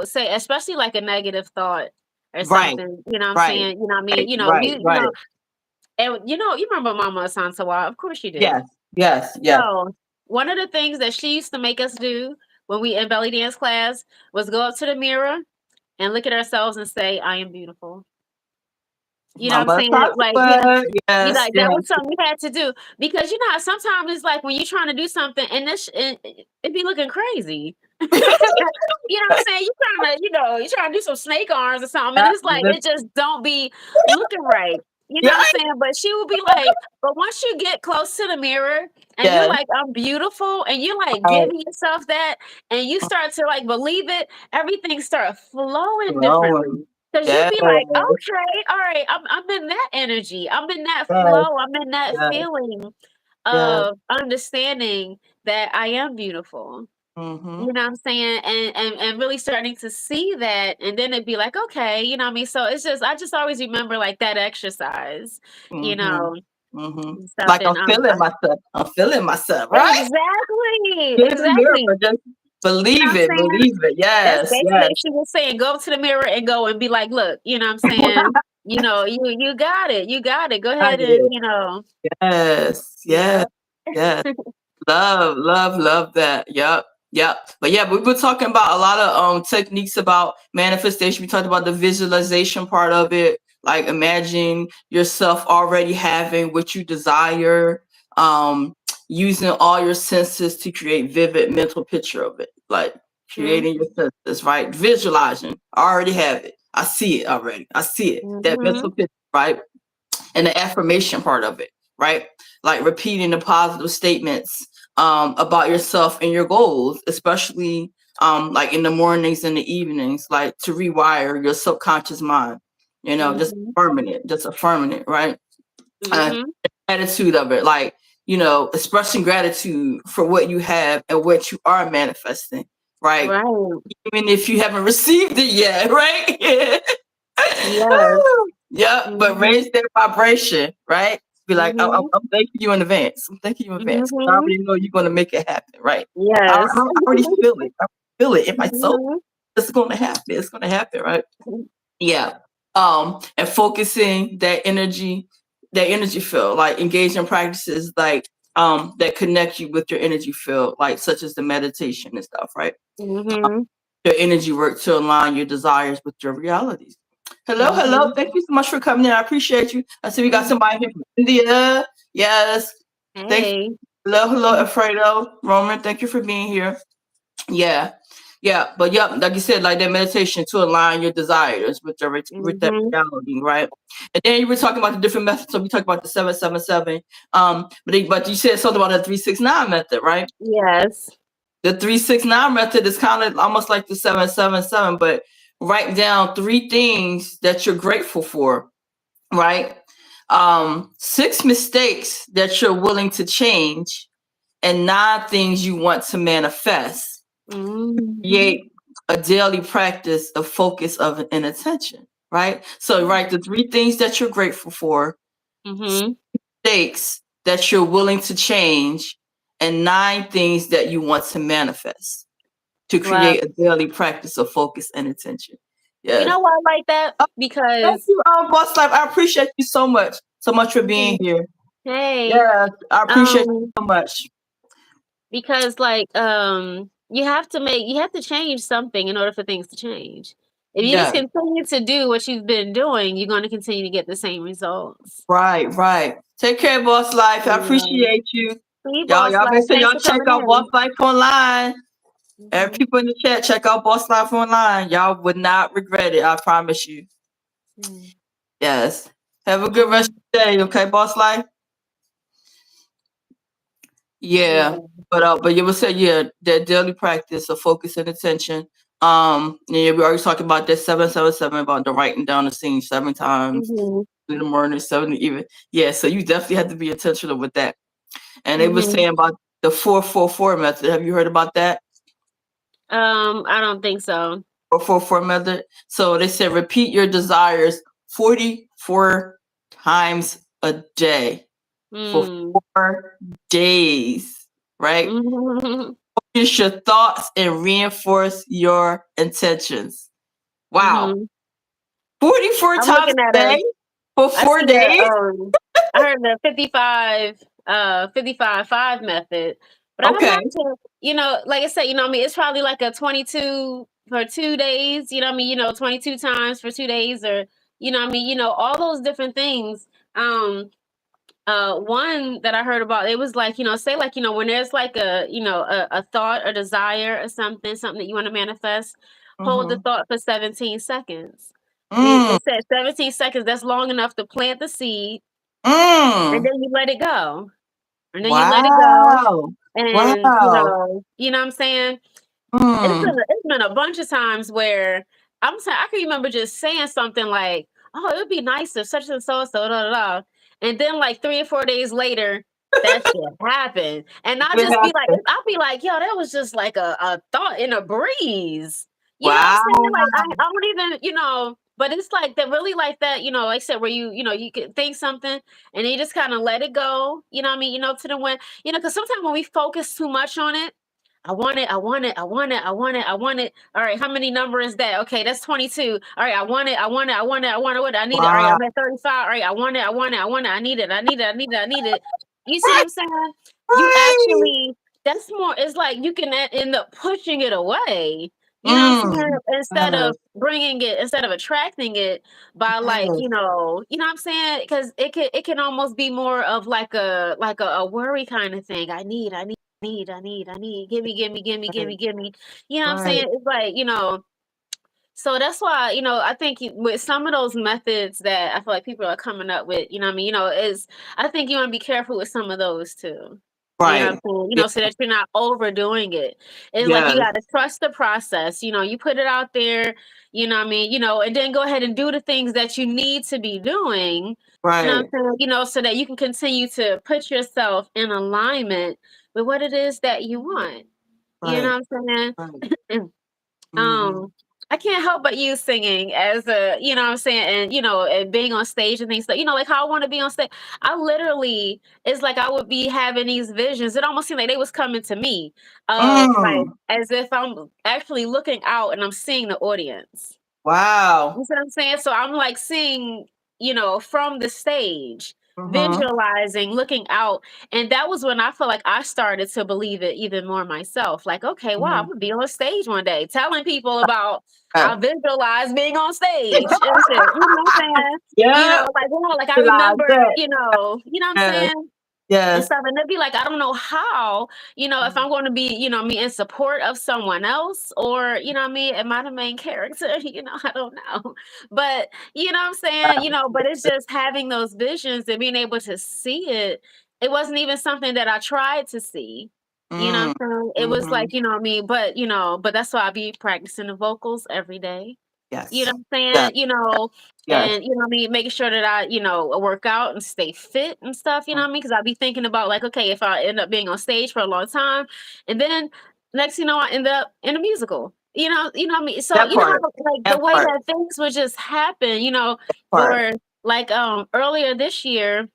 say, especially like a negative thought or Right. something, you know what I'm Right. saying? You know what I mean? Right. Right. Right. And you remember Mama Asantawa? Of course you do. Yes. Yes. Yes. So one of the things that she used to make us do when we in belly dance class was go up to the mirror and look at ourselves and say, "I am beautiful." You know what I'm Mama saying? talks Like, about. you Yes. like that was Yes. something we had to do because how sometimes it's like when you're trying to do something and it be looking crazy. You know what I'm saying? You're trying to do some snake arms or something, and Yeah. it's like it just don't be looking right. You know Yeah. what I'm saying? But she would be like, but once you get close to the mirror and you're Yes. like, I'm beautiful, and you're like Right. giving yourself that, and you start to like believe it, everything start flowing Flowing. differently. Cause you Yes. be like, okay, all right, I'm in that energy, I'm in that Yes. flow, I'm in that Yes. feeling Yes. of understanding that I am beautiful. Mhm. You know what I'm saying? And really starting to see that, and then it'd be like, okay, you know what I mean? So it's just I just always remember like that exercise, you Mhm. know, Mhm. and stuff. Like And I'm feeling myself, right? exactly, Get in the mirror, exactly. but just You know what believe I'm it, saying? believe it. That's Yes, basically yes. she was saying, go up to the mirror and go and be like, look, you know what I'm saying? You got it. You got it. Go I ahead and, did. Yes, yes, yeah. yes. Love, love, love that. Yep, yep. But yeah, we were talking about a lot of techniques about manifestation. We talked about the visualization part of it, like imagine yourself already having what you desire, um, using all your senses to create vivid mental picture of it, like Mhm, creating your senses, right? Visualizing. I already have it. I see it already. I see it. That mental mhm, picture, right? And the affirmation part of it, right? Like repeating the positive statements about yourself and your goals, especially like in the mornings and the evenings, like to rewire your subconscious mind. mhm, Just affirming it, right? Uh, mhm. attitude of it, like expressing gratitude for what you have and what you are manifesting, right? Right. Even if you haven't received it yet, right? Yes. Yep, but Mhm, raise their vibration, right? Be like, Mhm. I'm thanking you in advance. I'm thanking you in advance. I Mhm. already know you're going to make it happen, right? Yes. I already feel it. I feel it in my soul. Mhm. It's going to happen. It's going to happen, right? Yeah. And focusing that energy field, like engage in practices like that connect you with your energy field, like such as the meditation and stuff, right? Mhm. Your energy work to align your desires with your realities. Hello, hello. Mhm. Thank you so much for coming in. I appreciate you. I see we got somebody here from India. Yes. Thank you. Hey. Hello, hello, Alfredo. Roman, thank you for being here. Yeah. Yeah. But yeah, like you said, like that meditation to align your desires with with that Mhm. reality, right? And then you were talking about the different methods. So we talked about the 777. But you said something about the 369 method, right? Yes. The 369 method is kind of almost like the 777, but write down 3 things that you're grateful for, right? 6 mistakes that you're willing to change, and 9 things you want to manifest. Mhm. Create a daily practice of focus of and attention, right? So write the 3 things that you're grateful for, Mhm. mistakes that you're willing to change, and 9 things that you want to manifest to Wow. create a daily practice of focus and attention. You Yes. know why I like that? Oh, thank Because you, Boss Life. I appreciate you so much for being here. hey, Yes, I appreciate you um, so much. because like you have to change something in order for things to change. If you just Yeah, continue to do what you've been doing, you're going to continue to get the same results. right, right. Take care, Boss Life. I Yeah. appreciate you. See, Y'all, boss, y'all make like, sure thanks y'all for check coming out Boss in. Life online. Every Mhm. people in the chat, check out Boss Life online. Y'all would not regret it. I promise you. Mm. Yes. Have a good rest of the day, okay, Boss Life? Yeah. Yeah, but you would say that daily practice of focus and attention. Yeah, we already talked about that 777 about the writing down the scene 7 times Mhm. in the morning, 7 even. Yeah, so you definitely have to be intentional with that. And they were Mhm. saying about the 444 method. Have you heard about that? I don't think so. 444 method. So they said repeat your desires 44 times a day for Mm. 4 days, right? Mhm. Focus your thoughts and reinforce your intentions. Wow. Mhm. 44 I'm times looking a at day for I 4 see days? I heard the 55 method, but I'm Okay. not sure, like I said, what I mean, it's probably like a 22 for 2 days, what I mean, 22 times for 2 days or, what I mean, all those different things. One that I heard about, it was like, say like, when there's like a thought or desire or something that you want to manifest, hold the Mhm. thought for 17 seconds. They Mm, said 17 seconds, that's long enough to plant the seed, and mm. then you let it go. And then you let it go. Wow. And Wow. what I'm saying? Mm. It's been a bunch of times where I'm saying I can remember just saying something like, "Oh, it would be nice if such and so da da da," and then like 3 or 4 days later, that shit happened, and What happened? I'll be like, "Yo, that was just like a thought in a breeze." You know what I'm Wow. saying? Like I don't even, but it's like that really like that, like I said, where you can think something and then you just kind of let it go. You know what I mean? To the when, because sometimes when we focus too much on it, I want it, I want it, I want it, I want it, I want it. All right, how many number is that? Okay, that's 22. All right, I want it, I want it, I want it, I want it. What I need it. All right, Wow. I'm at 35. All right, I want it, I want it, I want it, I need it, I need it, I need it, I need it. You see what I'm saying? You Right. actually that's more it's like you can end up pushing it away. You know what I'm Mm. saying? Instead of attracting it by like, Yes. you know what I'm saying? Because it can almost be more of like a worry kind of thing. I need, gimme, gimme, gimme, Right. gimme, gimme. You know what I'm Right. saying? It's like, so that's why, I think with some of those methods that I feel like people are coming up with, what I mean, is I think you want to be careful with some of those too. You know what I'm Right. saying? Yeah. So that you're not overdoing it. It's like you Yes. got to trust the process. You put it out there, what I mean, and then go ahead and do the things that you need to be doing. You know what Right. I'm saying? So that you can continue to put yourself in alignment with what it is that you want. You know Right. what I'm Right. saying? Mhm. um, I can't help but use singing as a, you know what I'm saying, and and being on stage and things like, like how I want to be on stage. I literally, it's like I would be having these visions. It almost seemed like they was coming to me, of like Mm, as if I'm actually looking out and I'm seeing the audience. wow. You see what I'm saying? So I'm like seeing, from the stage, Mm-hmm. visualizing, looking out. And that was when I felt like I started to believe it even more myself. Like, okay, wow, I'm Mm-hmm. gonna be on stage one day telling people about Yeah. I visualize being on stage and shit. You know what I'm saying? Yeah. Like I Realize remember, that. you know what I'm Yes. saying? And Yes. stuff. And they'd be like, I don't know how, if Mhm. I'm going to be, me in support of someone else or, am I the main character? I don't know. But, you know what I'm saying? But it's just having those visions and being able to see it. It wasn't even something that I tried to see. You know Mm, what I'm saying? It was mhm. like, you know what I mean? But, but that's why I be practicing the vocals every day. You know Yes. what I'm Yes. saying? Yes. And what I mean, making sure that I, work out and stay fit and stuff, you know Mm. what I mean? Because I be thinking about like, okay, if I end up being on stage for a long time, and then next I end up in a musical. You know what I mean? So That you know how part. like the That way part. that things would just happen, Part. for like earlier this year,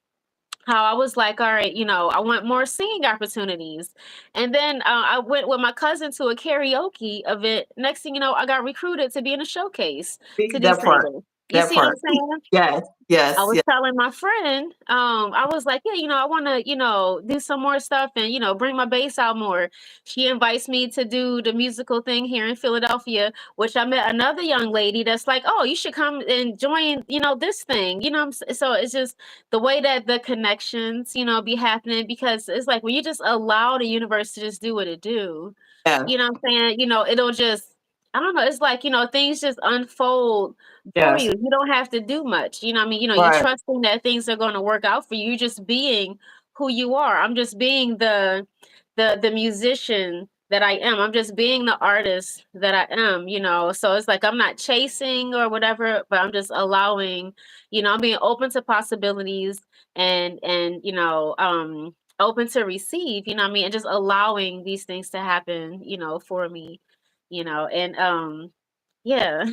how I was like, all right, I want more singing opportunities. And then I went with my cousin to a karaoke event. Next thing you know, I got recruited to be in a showcase See, to do that part. singing. You That see what I'm part. saying? Yes. I Yes. was Yes. telling my friend, I was like, yeah, I want to, do some more stuff and, bring my bass out more. She invites me to do the musical thing here in Philadelphia, which I met another young lady that's like, oh, you should come and join, this thing, so it's just the way that the connections, be happening because it's like when you just allow the universe to just do what it do, Yes. you know what I'm saying? It'll just, I don't know, it's like, things just unfold for Yes. you. You don't have to do much. You know what I mean? You're Right. trusting that things are going to work out for you. You're just being who you are. I'm just being the musician that I am. I'm just being the artist that I am. So it's like I'm not chasing or whatever, but I'm just allowing, I'm being open to possibilities and open to receive, you know what I mean? And just allowing these things to happen, for me, and yeah.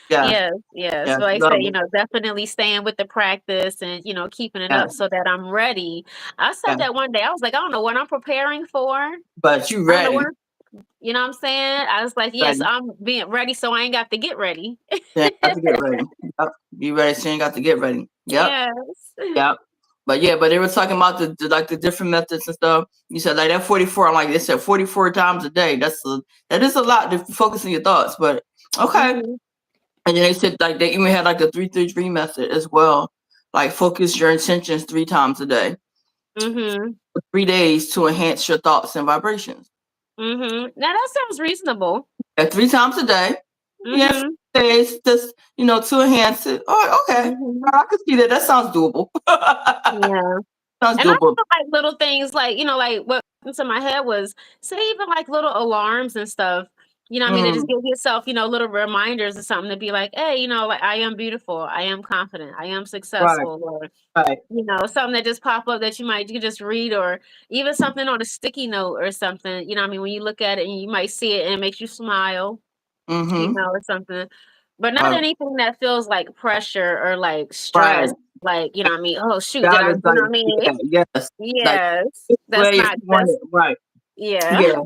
Yes. Yes, yes. Yes. So like I Love said, it. definitely staying with the practice and, keeping it up Yes. so that I'm ready. I said Yes. that one day. I was like, I don't know what I'm preparing for. I But you don't know what ready. you know what I'm saying? I was like, yes, Ready. I'm being ready so I ain't got to get ready. You ain't got to get ready. Yep. You ready? So you ain't got to get ready. Yep. Yes. Yep. But yeah, but they were talking about the like the different methods and stuff. You said like that 44. I'm like, they said 44 times a day. That is a lot to focus on your thoughts. But okay. Mhm. And then they said like they even had like the 3-3-3 method as well. Like focus your intentions 3 times a day, Mhm. for 3 days to enhance your thoughts and vibrations. Mhm. Now that sounds reasonable. At 3 times a day. Yeah, Mhm. days just to enhance it. Oh, okay. Mhm. I can see that. That sounds doable. Yeah. Sounds And I doable. feel like little things like, like what into my head was say even like little alarms and stuff. You know what I mean? To just Mm, give yourself, little reminders or something to be like, hey, like I am beautiful, I am confident, I am right, successful, or right. something that just pop up that you could just read, or even something on a sticky note or something. You know what I mean? When you look at it and you might see it and it makes you smile, Mm-hmm. or something. But not Right. anything that feels like pressure or like stress. Right. Like, what I mean? Oh shoot, did God I, is like, what I mean? yeah, yes. Like Yes, this that's way if not you want that's it. Right. yeah. Yeah.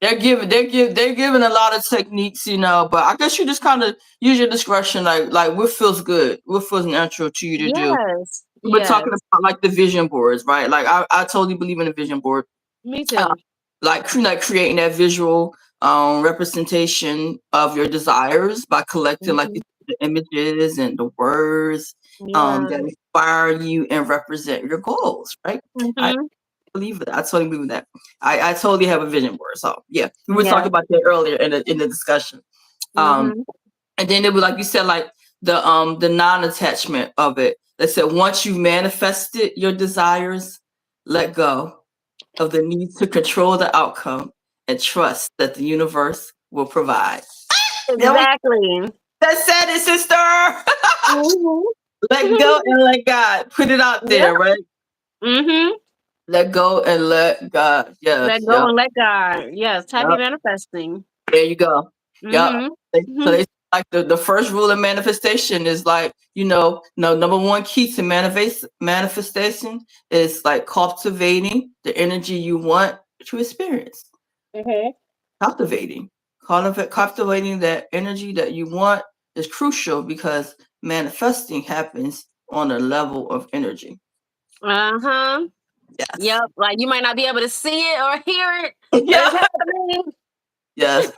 Yeah, they're giving a lot of techniques, but I guess you just kind of use your discretion, like what feels good, what feels natural to you to do. Yes, We were talking yes. about like the vision boards, right? Like I totally believe in a vision board. Me Uh, too. like creating that visual representation of your desires by collecting like Mhm. the images and the words Yeah. that inspire you and represent your goals, right? I Mhm. believe that. I totally believe in that. I totally have a vision board. So yeah, we were Yeah. talking about that earlier in the discussion. Um, Mhm. and then it was like you said, like the non-attachment of it. They said once you've manifested your desires, let go of the need to control the outcome and trust that the universe will provide. Don't Exactly. that said it, sister. Mhm. Let go and let God. Put it out Yep. there, right? Mhm. Let go and let God. Yes, Let go yep, and let God. Yes, happy yep. manifesting. There you go. Yeah. Mm-hmm. So they like the first rule of manifestation is like, no, number one key to manifestation is like cultivating the energy you want to experience. Mm-hmm. Cultivating. Cultivating that energy that you want is crucial because manifesting happens on a level of energy. Uh-huh. Yes. Yep. Like you might not be able to see it or hear it, but Yeah. it's happening. Yes.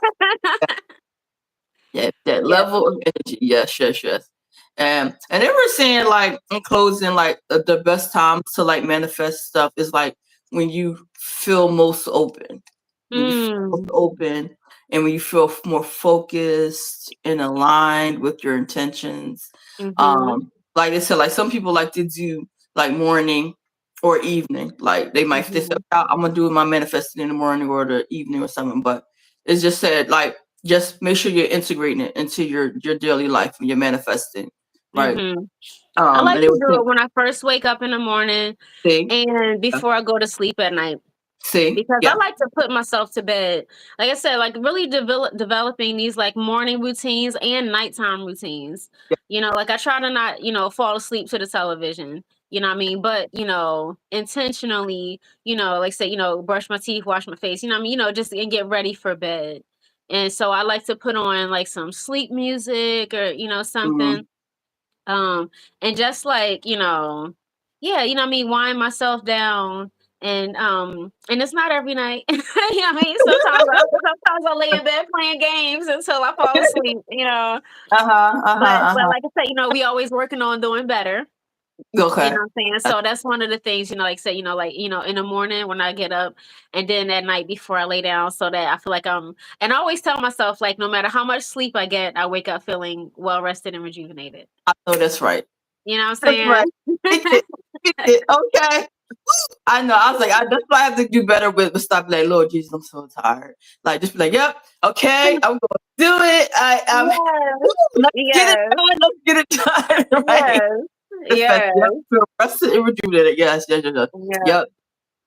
Yeah, that level of energy. Yes. And they were saying like in closing, like the best time to like manifest stuff is like when you feel most open. When you feel most open and when you feel more focused and aligned with your intentions. Like I said, like some people like to do like morning or evening. Like they might say, I'm gonna do my manifesting in the morning or the evening or something, but it's just said like just make sure you're integrating it into your daily life when you're manifesting, right? I like And to they were do it when I first wake up in the morning and before I go to sleep at night. Because I like to put myself to bed. Like I said, like really developing these like morning routines and nighttime routines. Like I try to not, fall asleep to the television. You know what I mean? But, intentionally, like say, brush my teeth, wash my face, you know what I mean? Just and get ready for bed. And so I like to put on like some sleep music or, something. And just like, yeah, you know what I mean, wind myself down and it's not every night. You know what I mean? Sometimes I lay in bed playing games until I fall asleep, But like I said, we always working on doing better. Okay. You know what I'm saying? So that's one of the things, like say, in the morning when I get up and then at night before I lay down so that I feel like and I always tell myself, like, no matter how much sleep I get, I wake up feeling well rested and rejuvenated. I know that's right. You know what I'm That's saying? right. Okay. I know. I was like, that's why I have to do better with stop like, Lord Jesus, I'm so tired. Like just be like, yep, okay, I'm gonna do it. Let's get it done. Right. Yes. Feel rested and rejuvenated. Yes.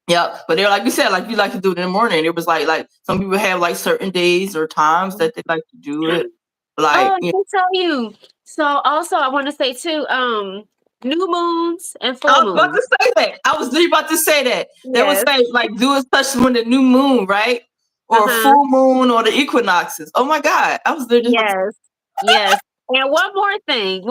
Yep. But they're like you said, like you like to do it in the morning. It was like some people have like certain days or times that they like to do it. Like I can tell you. So also I want to say too, new moons and full I was about moons. to say that. I was really about to say that. They would Yes. say like do it especially when the new moon, right? Or full moon or the equinoxes. Oh my God. I was there just Yes. And one more thing.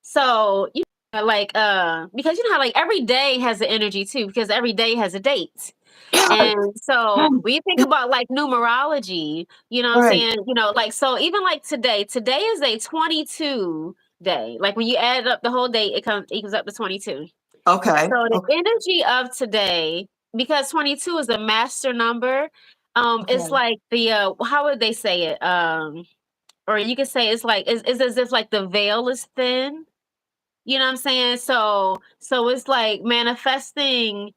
So like because you know how like every day has an energy too, because every day has a date. And so when you think about like numerology, you know what I'm saying? Like so even like today is a 22 day. Like when you add up the whole day, it equals up to 22. Okay. So the energy of today, because 22 is a master number, it's like the how would they say it? Or you could say it's like it's as if like the veil is thin. You know what I'm saying? So it's like manifesting.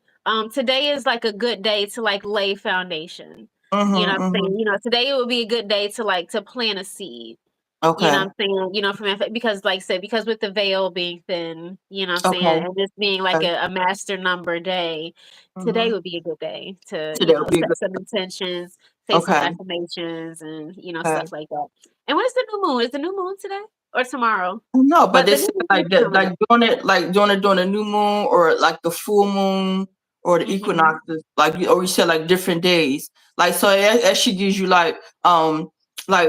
Today is like a good day to like lay foundation. You know what I'm saying? Today it would be a good day to like to plant a seed. You know what I'm saying? Because like I said, because with the veil being thin, you know what I'm saying, and this being like a master number day, today would be a good day to, set some intentions, say some affirmations and, stuff like that. And when is the new moon? Is the new moon today or tomorrow? No, but the this new moon like is that, coming like up. doing it during the new moon or like the full moon or the equinoxes, like or you said like different days. Like so it actually gives you like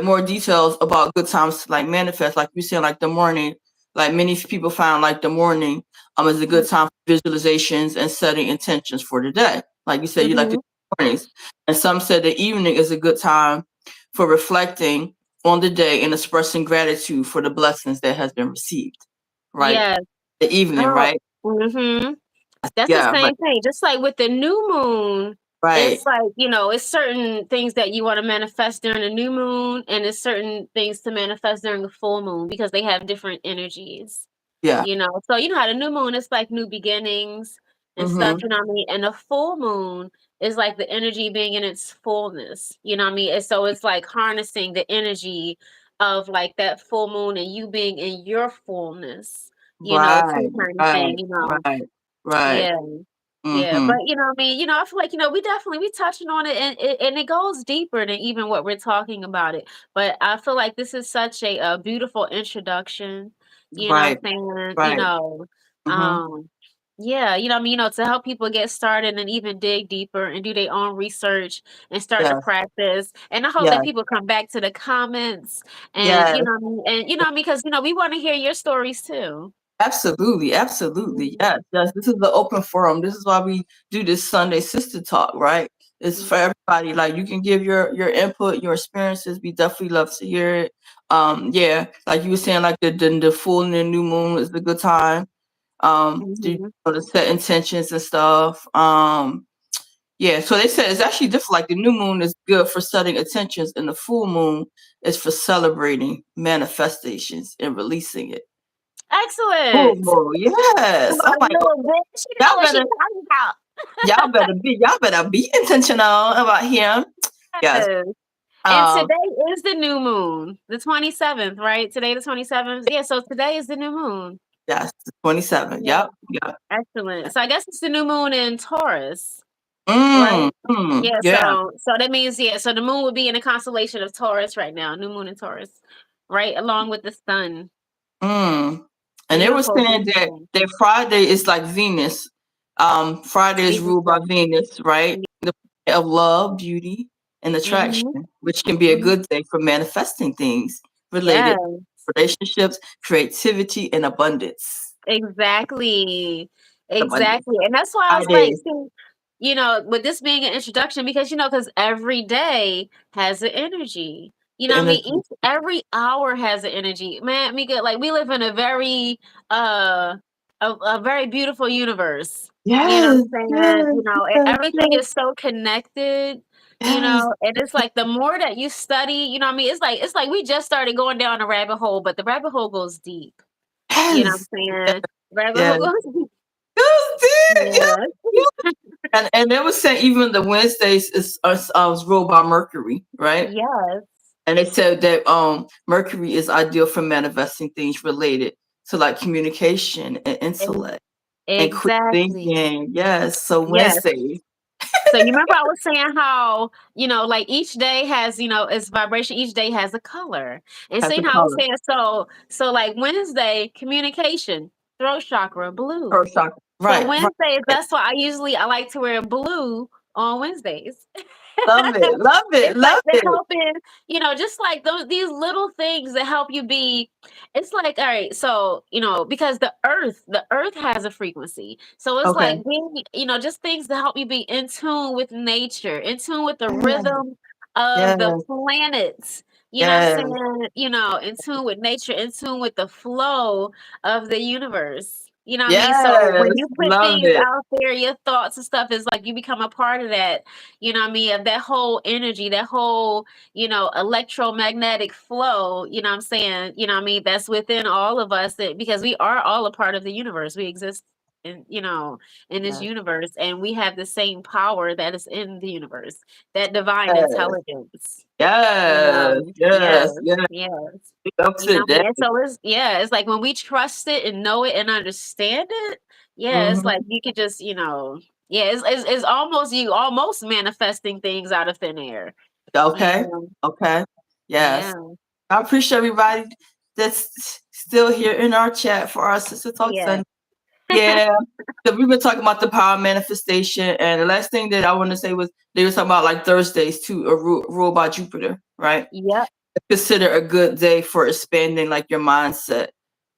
more details about good times to like manifest. Like you said, like the morning, like many people found like the morning is a good time for visualizations and setting intentions for the day. Like you said, you like the mornings. And some said the evening is a good time for reflecting on the day and expressing gratitude for the blessings that has been received. Right. Yes. The evening, Oh, right? that's the Yeah, same thing. Just like with the new moon, right. it's like, it's certain things that you want to manifest during the new moon, and it's certain things to manifest during the full moon because they have different energies. Yeah. So you know how the new moon is like new beginnings and stuff, you know what I mean? And the full moon is like the energy being in its fullness, you know what I mean? And so it's like harnessing the energy of like that full moon and you being in your fullness, too, kind of thing, Right. Yeah. Yeah, Mm-hmm. but I mean, I feel like, we touching on it, and it goes deeper than even what we're talking about it. But I feel like this is such a beautiful introduction, you know what Right. I'm saying? Right. Mm-hmm. Um, yeah, I mean, to help people get started and even dig deeper and do their own research and start to Yes. practice. And I hope that Yes. people come back to the comments and Yes. because we want to hear your stories too. Absolutely. Absolutely. Mhm. Yes. Yes. This is the open forum. This is why we do this Sunday Sister Talk, right? It's for everybody. Like, you can give your input, your experiences. We definitely love to hear it. Yeah, like you were saying, like the full and the new moon is a good time. Mhm. To set intentions and stuff. Yeah, so they said it's actually different. Like, the new moon is good for setting intentions, and the full moon is for celebrating manifestations and releasing it. Full Excellent. moon, yes. I'm My like, little bitch, she know y'all what she better, talking about. y'all better be intentional about him. Yes. Yes. And Um. today is the new moon, the 27th, right? Today, the 27th. Yeah, so today is the new moon. Yes. 27. Yeah. Yep. Yep. Excellent. So I guess it's the new moon in Taurus, right? Mm, Yeah, yeah. so that means, so the moon would be in a constellation of Taurus right now, new moon in Taurus, right? Along with the sun. Mm. And they were Beautiful, saying that beautiful. Friday is like Venus. Friday is ruled by Venus, right? The planet of love, beauty, and attraction, Mm-hmm. which can be a Mm-hmm. good day for manifesting things Yeah. related to relationships, creativity, and abundance. Exactly. Abundance. Exactly. And that's why I was like, Ideas. see, with this being an introduction, because every day has an energy. The What I mean? energy. Every hour has an energy. Man, Mika, like we live in a very a very beautiful universe. You know Yes, what I'm saying? yes, And yes, everything is so connected. yes, And it's like the more that you study, what I mean, it's like we just started going down a rabbit hole, but the rabbit hole goes deep. You know what yes, I'm yes, saying? Rabbit yes. hole goes deep. Yes, dear, yes, Yeah. yes. And they were saying even the Wednesdays is ruled by Mercury, right? Yes. And they said that Mercury is ideal for manifesting things related to like communication and Ex- intellect and quick Exactly. thinking. Yes, so Yes. Wednesday So you remember I was saying how, like each day has, its vibration, each day has a color. And has seeing a how I was color. saying, so like Wednesday, communication, throat chakra, blue. First chakra. So Right, right. Wednesdays, that's why I like to wear blue on Wednesdays. Love it, love it, It's like love the it. helping, just like these little things that help you be. It's like, all right, so because the earth has a frequency, so it's Okay. like being, just things to help you be in tune with nature, in tune with the Yes, rhythm of the yes, planets. You know what I'm yes, saying? In tune with nature, in tune with the flow of the universe. You know what I mean? So when yes. you put Love things it. out there, your thoughts and stuff is like you become a part of that, of that whole energy, that whole, electromagnetic flow, what I'm saying, that's within all of us, because we are all a part of the universe. We exist in this Yes, universe, and we have the same power that is in the universe, that divine yes, intelligence. yes, Yes, yes, yes. yes. Up to What I mean? that. And so it's like when we trust it and know it and understand it, it's Hmm. like you could just, it's almost you almost manifesting things out of thin air. Okay. Yeah. Okay. Yes. Yeah. I appreciate everybody that's still here in our chat for our Sister Talk Yeah. Sunday. Yeah. So we've been talking about the power of manifestation. And the last thing that I want to say was they were talking about like Thursdays too, ruled by Jupiter, right? Yep. Consider a good day for expanding like your mindset,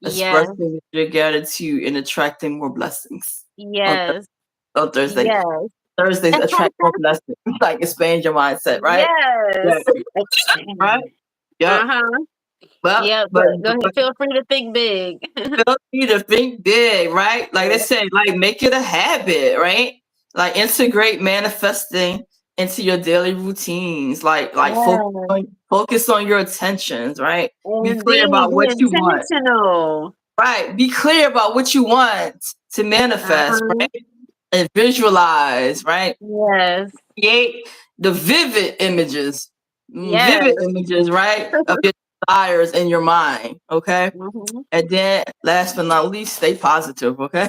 Yes. expressing your gratitude, and attracting more blessings on, Yes. on Thursday. Yes. Thursdays attract more blessings, like expand your mindset, right? Yeah. Yes. Right? Yep. Uh-huh. Well, Yep. but, Go ahead. but Feel free to think big. feel free to think big, right? Like they Yeah. say, like make it a habit, right? Like integrate manifesting into your daily routines. Like Yeah. focus on your attentions, right? Be clear Indeed. about Be what you want. intentional. Right. Be clear about what you want to manifest, Uh-huh. right? And visualize, right? Yes. Create the Yes. vivid images, right? Of your desires in your mind. Okay. Mhm. And then last but not least, stay positive. Okay.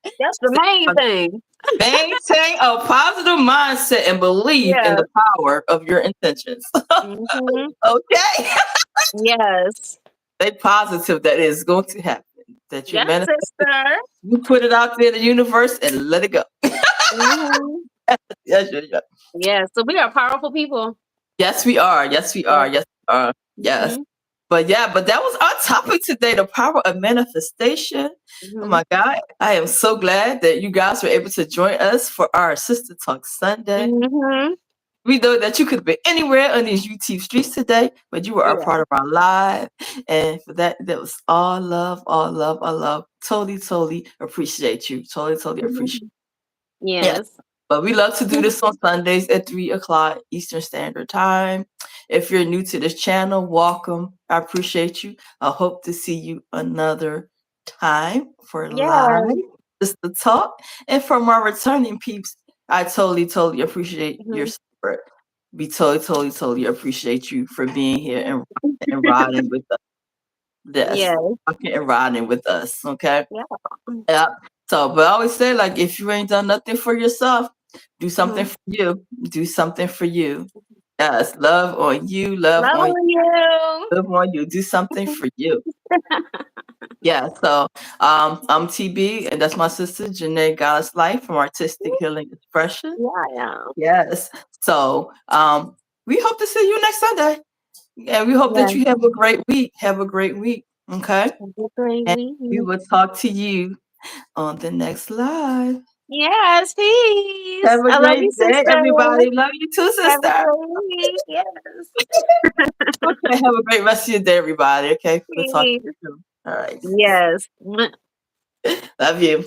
That's the main thing. Maintain a positive mindset and believe in Yeah. the power of your intentions. Hmm. Okay. Yes. Stay positive that it's going to happen. That you Yes, manifest it, sister. you put it out there in the universe and let it go. Hmm. Yes, yes, yes. Yeah. So we are powerful people. Yes, we are. Yes, we Yeah. are. Yes, we are. Yes. Hmm. But yeah, but that was our topic today, the power of manifestation. Oh Hmm. my God. I am so glad that you guys were able to join us for our Sister Talk Sunday. Hmm. We know that you could have been anywhere on these YouTube streets today, but you were a Yeah. part of our live. And for that, that was all love, all love, all love. Totally, totally appreciate you. Totally, totally appreciate you. Yeah. Yes. But we love to do this on Sundays at 3 o'clock Eastern Standard Time. If you're new to this channel, welcome. I appreciate you. I hope to see you another time for Yeah. live, just to talk. And for my returning peeps, I totally, totally appreciate your Hmm. support. We totally, totally, totally appreciate you for being here and riding with us. Yes, Yes. rocking and riding with us. Okay. Yeah. Yeah. So, but I always say, like, if you ain't done nothing for yourself, do something Hmm. for you. Do something for you. Yes, love on you, love Love on you. love on you. Do something for you. Yeah. So, I'm TB, and that's my sister Janae Goddess Life from Artistic Healing Expression. Yeah. Yes. So, we hope to see you next Sunday, and we hope that Yes. you have a great week. Have a great week. Okay. Have a great And week. we will talk to you on the next live. Yes, peace. Have a I love you, great day, sister. everybody. Love you too, Have a sister. great week. Yes. Okay, have a great rest of your day, everybody. Okay, we'll talk to Peace. you soon. All right. Yes. Love you.